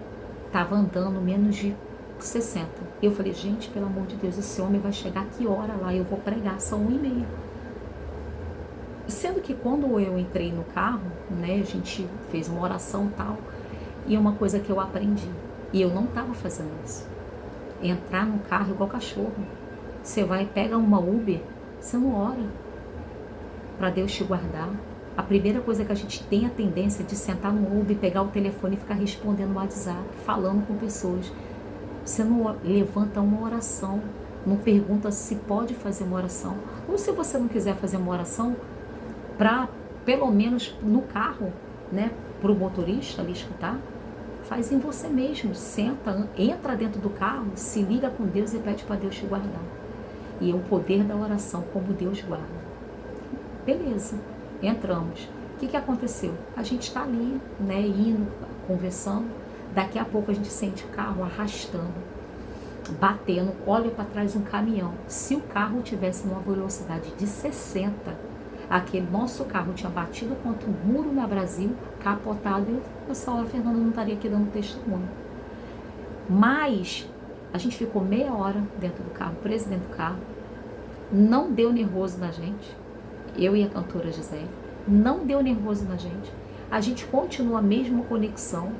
estava andando menos de 60. Eu falei, gente, pelo amor de Deus, esse homem vai chegar que hora lá? Eu vou pregar, são 1h30. Sendo que quando eu entrei no carro, né, a gente fez uma oração e tal, e uma coisa que eu aprendi, e eu não estava fazendo isso, entrar no carro igual cachorro. Você vai, pega uma Uber, você não ora para Deus te guardar. A primeira coisa que a gente tem a tendência de sentar no Uber, pegar o telefone e ficar respondendo no WhatsApp, falando com pessoas. Você não levanta uma oração, não pergunta se pode fazer uma oração. Ou se você não quiser fazer uma oração, para, pelo menos no carro, né, para o motorista ali escutar, faz em você mesmo, senta, entra dentro do carro, se liga com Deus e pede para Deus te guardar. E é o poder da oração, como Deus guarda. Beleza, entramos. O que aconteceu? A gente está ali, né, indo, conversando, daqui a pouco a gente sente o carro arrastando, batendo, olha para trás um caminhão. Se o carro tivesse numa velocidade de 60, aquele nosso carro tinha batido contra um muro na Brasil, capotado, e essa hora a Fernanda não estaria aqui dando testemunho. Mas a gente ficou meia hora dentro do carro, preso dentro do carro, não deu nervoso na gente, eu e a cantora Gisele, não deu nervoso na gente, a gente continua a mesma conexão,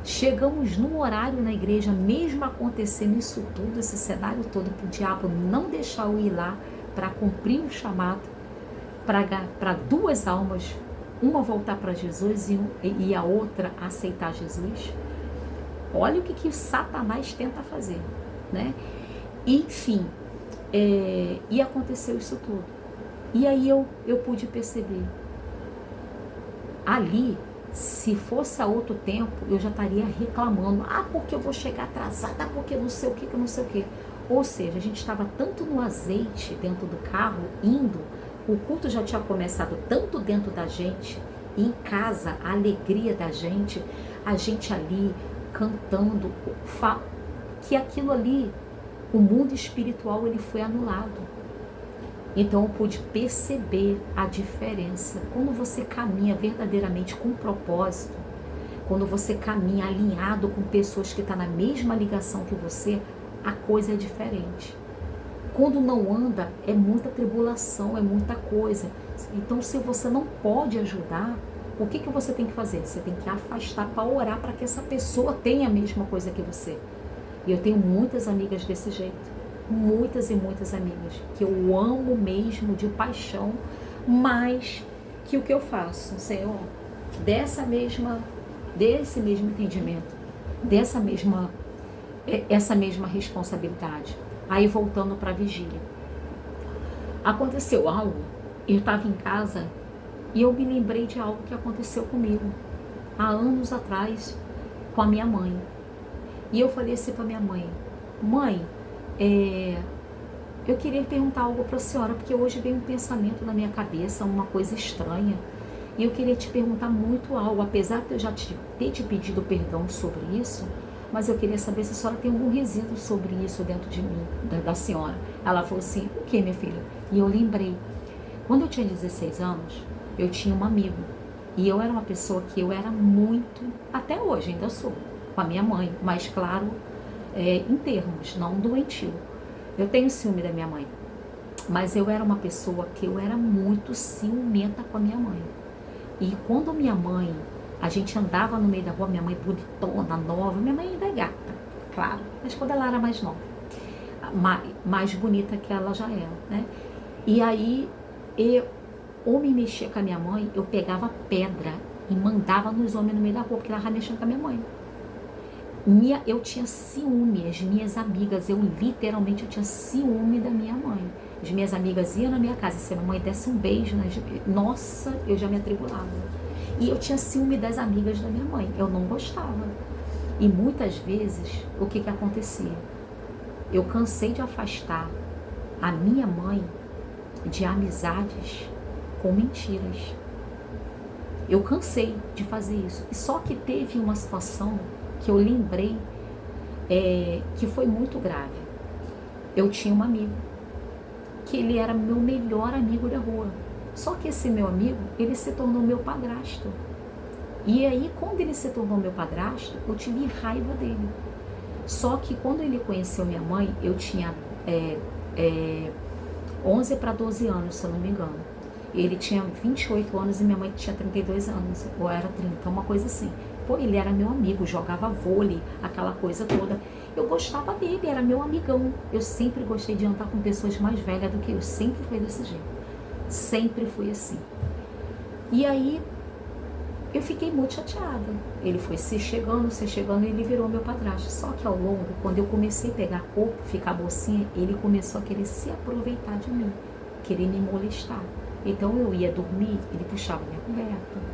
chegamos no horário na igreja, mesmo acontecendo isso tudo, esse cenário todo, para o diabo não deixar eu ir lá para cumprir o chamado, para 2 almas, uma voltar para Jesus e a outra aceitar Jesus. Olha o que Satanás tenta fazer, né? Enfim, e aconteceu isso tudo. E aí eu pude perceber, ali, se fosse a outro tempo, eu já estaria reclamando, porque eu vou chegar atrasada, porque não sei o que, não sei o que. Ou seja, a gente estava tanto no azeite dentro do carro, indo, o culto já tinha começado tanto dentro da gente, em casa, a alegria da gente, a gente ali cantando, que aquilo ali, o mundo espiritual, ele foi anulado. Então eu pude perceber a diferença. Quando você caminha verdadeiramente com propósito, quando você caminha alinhado com pessoas que estão na mesma ligação que você, a coisa é diferente. Quando não anda, é muita tribulação, é muita coisa. Então, se você não pode ajudar, o que você tem que fazer? Você tem que afastar para orar para que essa pessoa tenha a mesma coisa que você. E eu tenho muitas amigas desse jeito. Muitas e muitas amigas que eu amo mesmo de paixão, mas que o que eu faço, Senhor, desse mesmo entendimento, essa mesma responsabilidade. Aí voltando para a vigília, aconteceu algo. Eu estava em casa e eu me lembrei de algo que aconteceu comigo há anos atrás com a minha mãe. E eu falei assim para minha mãe: mãe, eu queria perguntar algo para a senhora, porque hoje veio um pensamento na minha cabeça, uma coisa estranha, e eu queria te perguntar muito algo, apesar de eu já ter te pedido perdão sobre isso, mas eu queria saber se a senhora tem algum resíduo sobre isso dentro de mim, da senhora. Ela falou assim: o que, minha filha? E eu lembrei, quando eu tinha 16 anos, eu tinha um amigo, e eu era uma pessoa que eu era muito, até hoje ainda sou, com a minha mãe, mas claro, em termos, não doentio. Eu tenho ciúme da minha mãe, mas eu era uma pessoa que eu era muito ciumenta com a minha mãe. E quando minha mãe, a gente andava no meio da rua, minha mãe bonitona, nova, minha mãe ainda é gata, claro, mas quando ela era mais nova, mais bonita que ela já era, né? E aí, ou me mexia com a minha mãe, eu pegava pedra e mandava nos homens no meio da rua, porque ela estava mexendo com a minha mãe. Eu tinha ciúme, as minhas amigas, eu tinha ciúme da minha mãe. As minhas amigas iam na minha casa, se a minha mãe desse um beijo, nossa, eu já me atribulava. E eu tinha ciúme das amigas da minha mãe, eu não gostava. E muitas vezes, o que acontecia? Eu cansei de afastar a minha mãe de amizades com mentiras. Eu cansei de fazer isso. E só que teve uma situação que eu lembrei que foi muito grave. Eu tinha um amigo, que ele era meu melhor amigo da rua. Só que esse meu amigo, ele se tornou meu padrasto. E aí, quando ele se tornou meu padrasto, eu tive raiva dele. Só que quando ele conheceu minha mãe, eu tinha 11 para 12 anos, se eu não me engano. Ele tinha 28 anos e minha mãe tinha 32 anos, ou era 30, uma coisa assim. Pô, ele era meu amigo, jogava vôlei, aquela coisa toda. Eu gostava dele, era meu amigão. Eu sempre gostei de andar com pessoas mais velhas do que eu, sempre foi desse jeito. Sempre fui assim. E aí, eu fiquei muito chateada. Ele foi se chegando, e ele virou meu padrasto. Só que ao longo, quando eu comecei a pegar corpo, ficar mocinha, ele começou a querer se aproveitar de mim, querer me molestar. Então eu ia dormir, ele puxava minha coberta.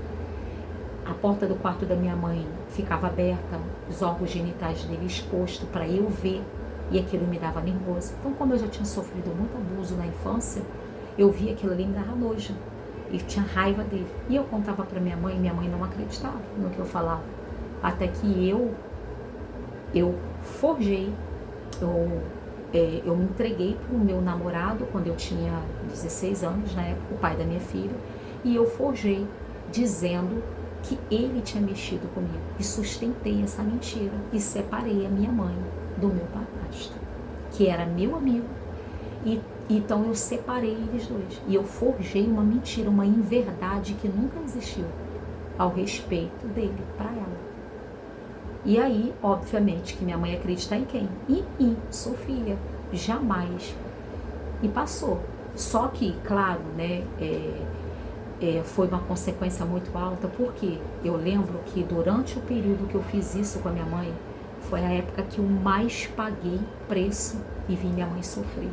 A porta do quarto da minha mãe ficava aberta, os órgãos genitais dele expostos para eu ver, e aquilo me dava nervoso. Então, como eu já tinha sofrido muito abuso na infância, eu via aquilo ali e me dava nojo. E tinha raiva dele. E eu contava para minha mãe não acreditava no que eu falava. Até que eu forjei, eu me entreguei para o meu namorado quando eu tinha 16 anos, na época, o pai da minha filha, e eu forjei, dizendo que ele tinha mexido comigo. E sustentei essa mentira e separei a minha mãe do meu padrasto, que era meu amigo. E então eu separei eles dois. E eu forjei uma mentira, uma inverdade que nunca existiu ao respeito dele para ela. E aí, obviamente, que minha mãe acredita em quem? Em mim, sou filha. Jamais. E passou. Só que, claro, né, foi uma consequência muito alta, porque eu lembro que durante o período que eu fiz isso com a minha mãe, foi a época que eu mais paguei preço e vi minha mãe sofrer.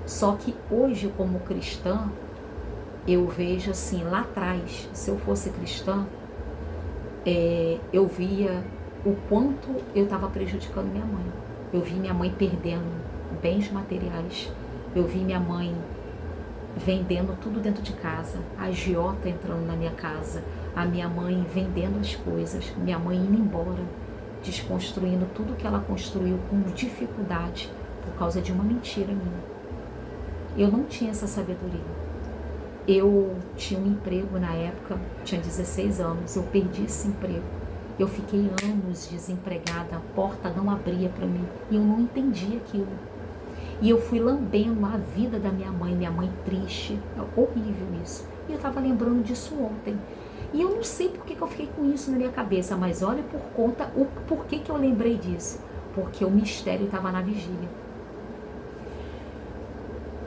Só que hoje, como cristã, eu vejo assim, lá atrás, se eu fosse cristã, eu via o quanto eu estava prejudicando minha mãe. Eu vi minha mãe perdendo bens materiais, eu vi minha mãe vendendo tudo dentro de casa, a agiota entrando na minha casa, a minha mãe vendendo as coisas, minha mãe indo embora, desconstruindo tudo que ela construiu com dificuldade por causa de uma mentira minha. Eu não tinha essa sabedoria. Eu tinha um emprego na época, tinha 16 anos, eu perdi esse emprego. Eu fiquei anos desempregada, a porta não abria para mim e eu não entendia aquilo. E eu fui lambendo a vida da minha mãe triste, é horrível isso. E eu estava lembrando disso ontem. E eu não sei por que eu fiquei com isso na minha cabeça, mas olha por que eu lembrei disso. Porque o mistério estava na vigília.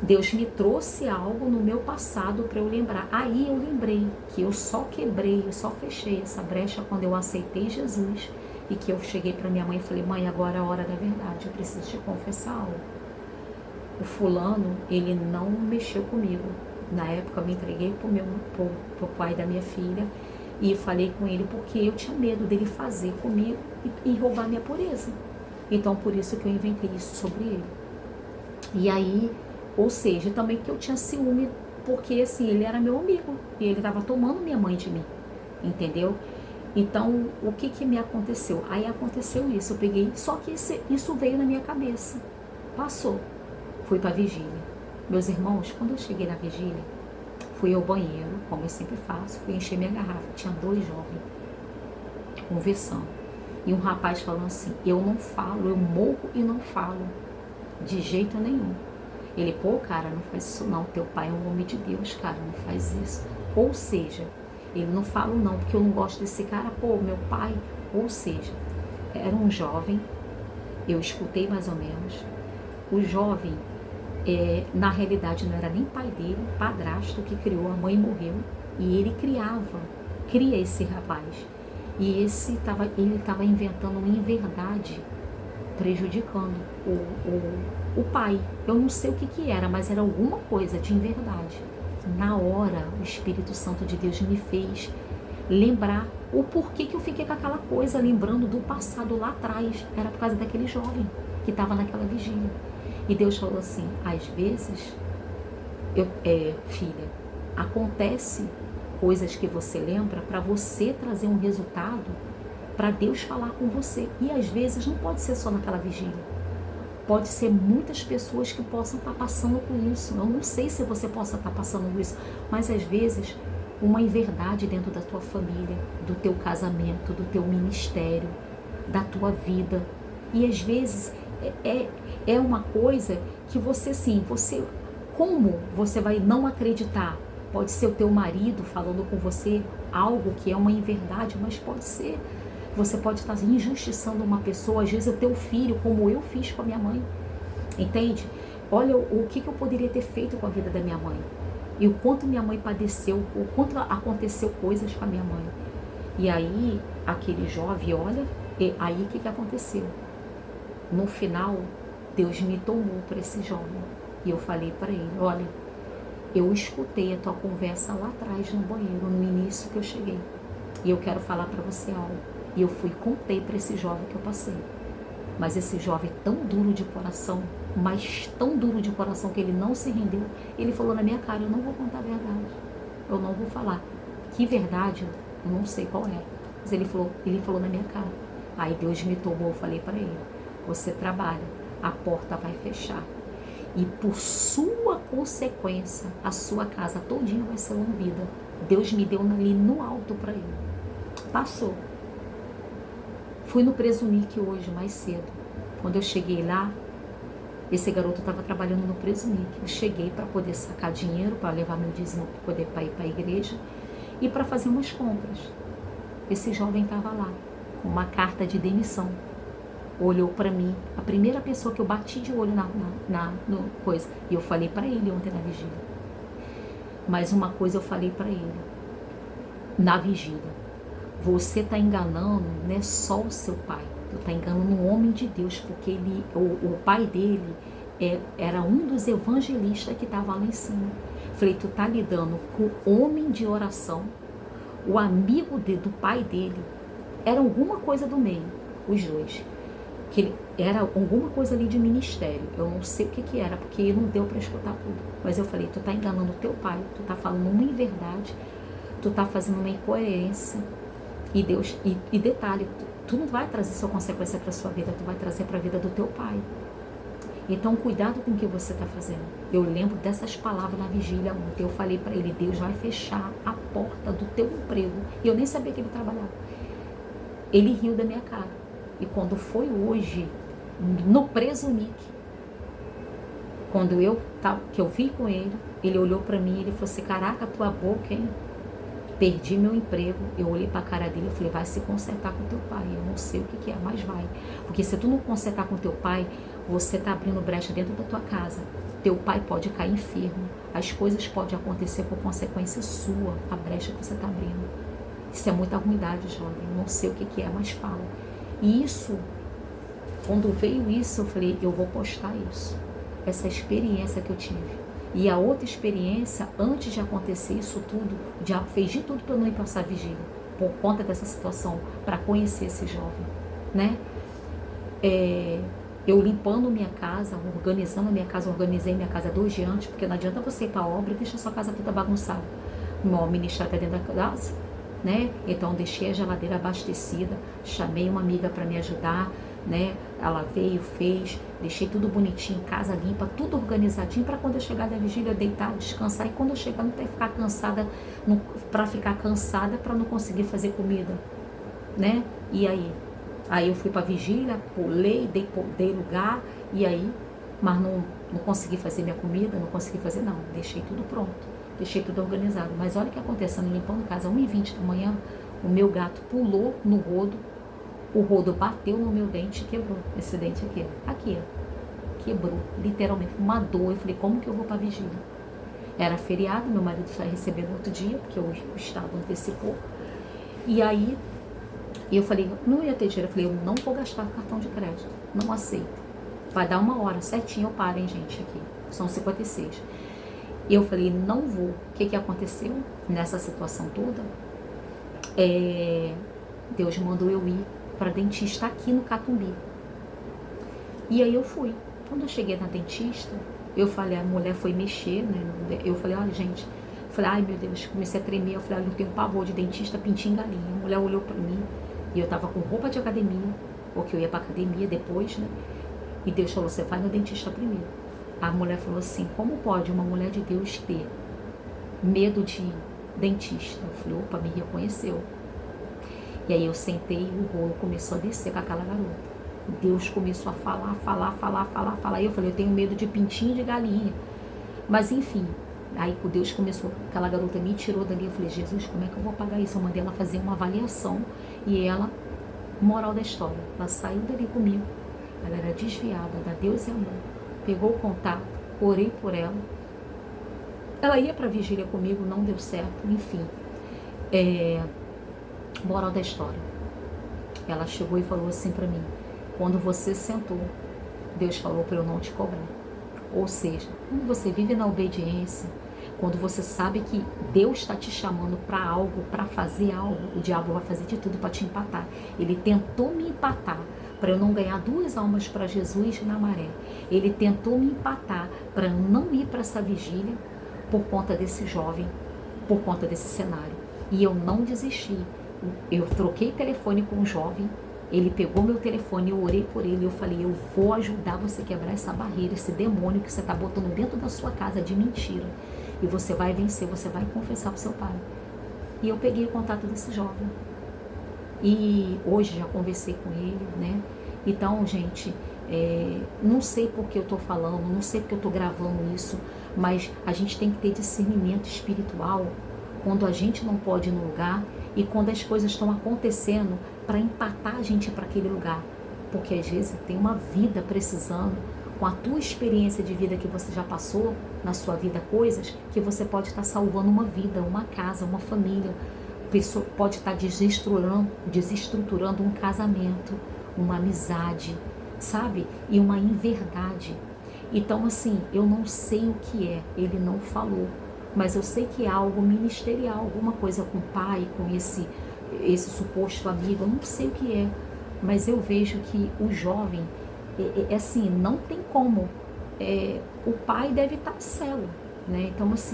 Deus me trouxe algo no meu passado para eu lembrar. Aí eu lembrei que eu só quebrei, eu só fechei essa brecha quando eu aceitei Jesus e que eu cheguei para minha mãe e falei: mãe, agora é a hora da verdade, eu preciso te confessar algo. O fulano, ele não mexeu comigo. Na época eu me entreguei pro pai da minha filha e falei com ele porque eu tinha medo dele fazer comigo e roubar minha pureza. Então por isso que eu inventei isso sobre ele. E aí, ou seja, também que eu tinha ciúme, porque assim, ele era meu amigo e ele estava tomando minha mãe de mim, entendeu? Então, o que me aconteceu? Aí aconteceu isso, eu peguei, só que isso veio na minha cabeça, passou, fui para a vigília. Meus irmãos, quando eu cheguei na vigília, fui ao banheiro, como eu sempre faço, fui encher minha garrafa, tinha 2 jovens conversando, e um rapaz falando assim: eu não falo, eu morro e não falo, de jeito nenhum. Ele: pô, cara, não faz isso não, teu pai é um homem de Deus, cara, não faz isso. Ou seja, ele: não falo não, porque eu não gosto desse cara, pô, meu pai. Ou seja, era um jovem, eu escutei mais ou menos, o jovem, na realidade não era nem pai dele, padrasto que criou, a mãe morreu, e ele cria esse rapaz. E ele estava inventando uma inverdade, prejudicando o pai. Eu não sei o que era, mas era alguma coisa de inverdade. Na hora, o Espírito Santo de Deus me fez lembrar o porquê que eu fiquei com aquela coisa, lembrando do passado lá atrás. Era por causa daquele jovem que estava naquela vigília. E Deus falou assim: às vezes, filha, acontece coisas que você lembra para você trazer um resultado, para Deus falar com você. E às vezes não pode ser só naquela vigília. Pode ser muitas pessoas que possam estar passando por isso. Eu não sei se você possa estar passando por isso, mas às vezes uma inverdade dentro da tua família, do teu casamento, do teu ministério, da tua vida. E às vezes é uma coisa que você, sim, como você vai não acreditar? Pode ser o teu marido falando com você algo que é uma inverdade, mas pode ser. Você pode estar injustiçando uma pessoa, às vezes é o teu filho, como eu fiz com a minha mãe. Entende? Olha o que eu poderia ter feito com a vida da minha mãe. E o quanto minha mãe padeceu, o quanto aconteceu coisas com a minha mãe. E aí, aquele jovem, olha, aí o que aconteceu? No final, Deus me tomou para esse jovem. E eu falei para ele: olha, eu escutei a tua conversa lá atrás no banheiro, no início que eu cheguei. E eu quero falar para você algo. E eu fui e contei para esse jovem que eu passei. Mas esse jovem tão duro de coração, mas tão duro de coração que ele não se rendeu, ele falou na minha cara: eu não vou contar a verdade, eu não vou falar. Que verdade? Eu não sei qual é. Mas ele falou na minha cara. Aí Deus me tomou, eu falei para ele: você trabalha, a porta vai fechar. E por sua consequência, a sua casa todinha vai ser lambida. Deus me deu ali no alto para ele. Passou. Fui no Presunic hoje, mais cedo. Quando eu cheguei lá, esse garoto estava trabalhando no Presunic. Eu cheguei para poder sacar dinheiro, para levar meu dízimo, para poder ir para a igreja e para fazer umas compras. Esse jovem estava lá, com uma carta de demissão. Olhou para mim, a primeira pessoa que eu bati de olho no coisa. E eu falei para ele ontem na vigília. Mas uma coisa eu falei para ele, na vigília: você está enganando, não é só o seu pai, tu está enganando um homem de Deus, porque o pai dele era um dos evangelistas que estava lá em cima. Falei: tu está lidando com o homem de oração, o amigo do pai dele, era alguma coisa do meio, os dois, que ele era alguma coisa ali de ministério, eu não sei o que era, porque não deu para escutar tudo, mas eu falei: tu está enganando o teu pai, tu está falando uma inverdade, tu está fazendo uma incoerência. E Deus, e detalhe, tu não vai trazer sua consequência para a sua vida, tu vai trazer para a vida do teu pai. Então, cuidado com o que você está fazendo. Eu lembro dessas palavras na vigília ontem. Eu falei para ele, Deus vai fechar a porta do teu emprego. E eu nem sabia que ele trabalhava. Ele riu da minha cara. E quando foi hoje, no Presunic, quando que eu vi com ele, ele olhou para mim e ele falou assim, caraca, tua boca, hein? Perdi meu emprego. Eu olhei para a cara dele e falei, vai se consertar com teu pai. Eu não sei o que é, mas vai. Porque se tu não consertar com teu pai, você tá abrindo brecha dentro da tua casa. Teu pai pode cair enfermo. As coisas podem acontecer por consequência sua, a brecha que você tá abrindo. Isso é muita ruindade, jovem. Eu não sei o que é, mas fala. E isso, quando veio isso, eu falei, eu vou postar isso. Essa experiência que eu tive. E a outra experiência, antes de acontecer isso tudo, o diabo fez de tudo para eu não ir passar vigília, por conta dessa situação, para conhecer esse jovem, né? Eu limpando minha casa, organizando minha casa, organizei minha casa 2 dias antes, porque não adianta você ir para a obra e deixar sua casa toda bagunçada. O meu ministério está dentro da casa, né? Então deixei a geladeira abastecida, chamei uma amiga para me ajudar, né? Ela veio, fez, deixei tudo bonitinho, casa limpa, tudo organizadinho para quando eu chegar da vigília eu deitar, descansar e quando eu chegar não ter que ficar cansada, para não conseguir fazer comida, né? E aí eu fui para vigília, pulei, dei lugar e aí, mas não consegui fazer minha comida, não consegui fazer não, deixei tudo pronto, deixei tudo organizado. Mas olha o que aconteceu, limpando a casa, 1h20 da manhã, o meu gato pulou no rodo. O rodo bateu no meu dente e quebrou. Esse dente aqui, ó. Quebrou, literalmente, uma dor. Eu falei, como que eu vou pra vigília? Era feriado, meu marido só ia receber no outro dia, porque o Estado antecipou. E aí, eu falei, não ia ter dinheiro. Eu falei, eu não vou gastar cartão de crédito. Não aceito. Vai dar 1 hora, certinho, eu paro, hein, gente, aqui. São 56. E eu falei, não vou. O que aconteceu nessa situação toda? Deus mandou eu ir para dentista aqui no Catumbi. E aí eu fui. Quando eu cheguei na dentista, eu falei, a mulher foi mexer, né? Eu falei, olha, gente, ai meu Deus, comecei a tremer. Eu falei, olha, eu tenho pavor de dentista, pintinho galinha. A mulher olhou para mim e eu tava com roupa de academia, porque eu ia para academia depois, né? E Deus falou, você vai no dentista primeiro. A mulher falou assim, como pode uma mulher de Deus ter medo de dentista? Eu falei, opa, me reconheceu. E aí eu sentei e o rolo começou a descer com aquela garota. Deus começou a falar. E eu falei, eu tenho medo de pintinho de galinha. Mas enfim, aí Deus começou, aquela garota me tirou dali. Eu falei, Jesus, como é que eu vou pagar isso? Eu mandei ela fazer uma avaliação. E ela, moral da história, ela saiu dali comigo. Ela era desviada da Deus e amor. Pegou o contato, orei por ela. Ela ia pra vigília comigo, não deu certo, enfim. Moral da história. Ela chegou e falou assim pra mim, quando você sentou, Deus falou para eu não te cobrar. Ou seja, quando você vive na obediência, quando você sabe que Deus está te chamando para algo, para fazer algo, o diabo vai fazer de tudo para te empatar. Ele tentou me empatar para eu não ganhar 2 almas para Jesus na maré. Ele tentou me empatar para eu não ir para essa vigília por conta desse jovem, por conta desse cenário. E eu não desisti. Eu troquei telefone com o jovem, ele pegou meu telefone, eu orei por ele, eu falei, eu vou ajudar você a quebrar essa barreira, esse demônio que você está botando dentro da sua casa de mentira. E você vai vencer, você vai confessar para o seu pai. E eu peguei o contato desse jovem. E hoje já conversei com ele, né? Então, gente, não sei por que eu estou falando, não sei porque eu estou gravando isso, mas a gente tem que ter discernimento espiritual quando a gente não pode ir no lugar e quando as coisas estão acontecendo para empatar a gente para aquele lugar. Porque às vezes tem uma vida precisando, com a tua experiência de vida que você já passou na sua vida, coisas que você pode estar salvando uma vida, uma casa, uma família. Pessoa pode estar desestruturando um casamento, uma amizade, sabe? E uma inverdade. Então, assim, eu não sei o que é, ele não falou, mas eu sei que é algo ministerial, alguma coisa com o pai, com esse suposto amigo, eu não sei o que é, mas eu vejo que o jovem, assim, não tem como, o pai deve estar cego, né? Então, assim,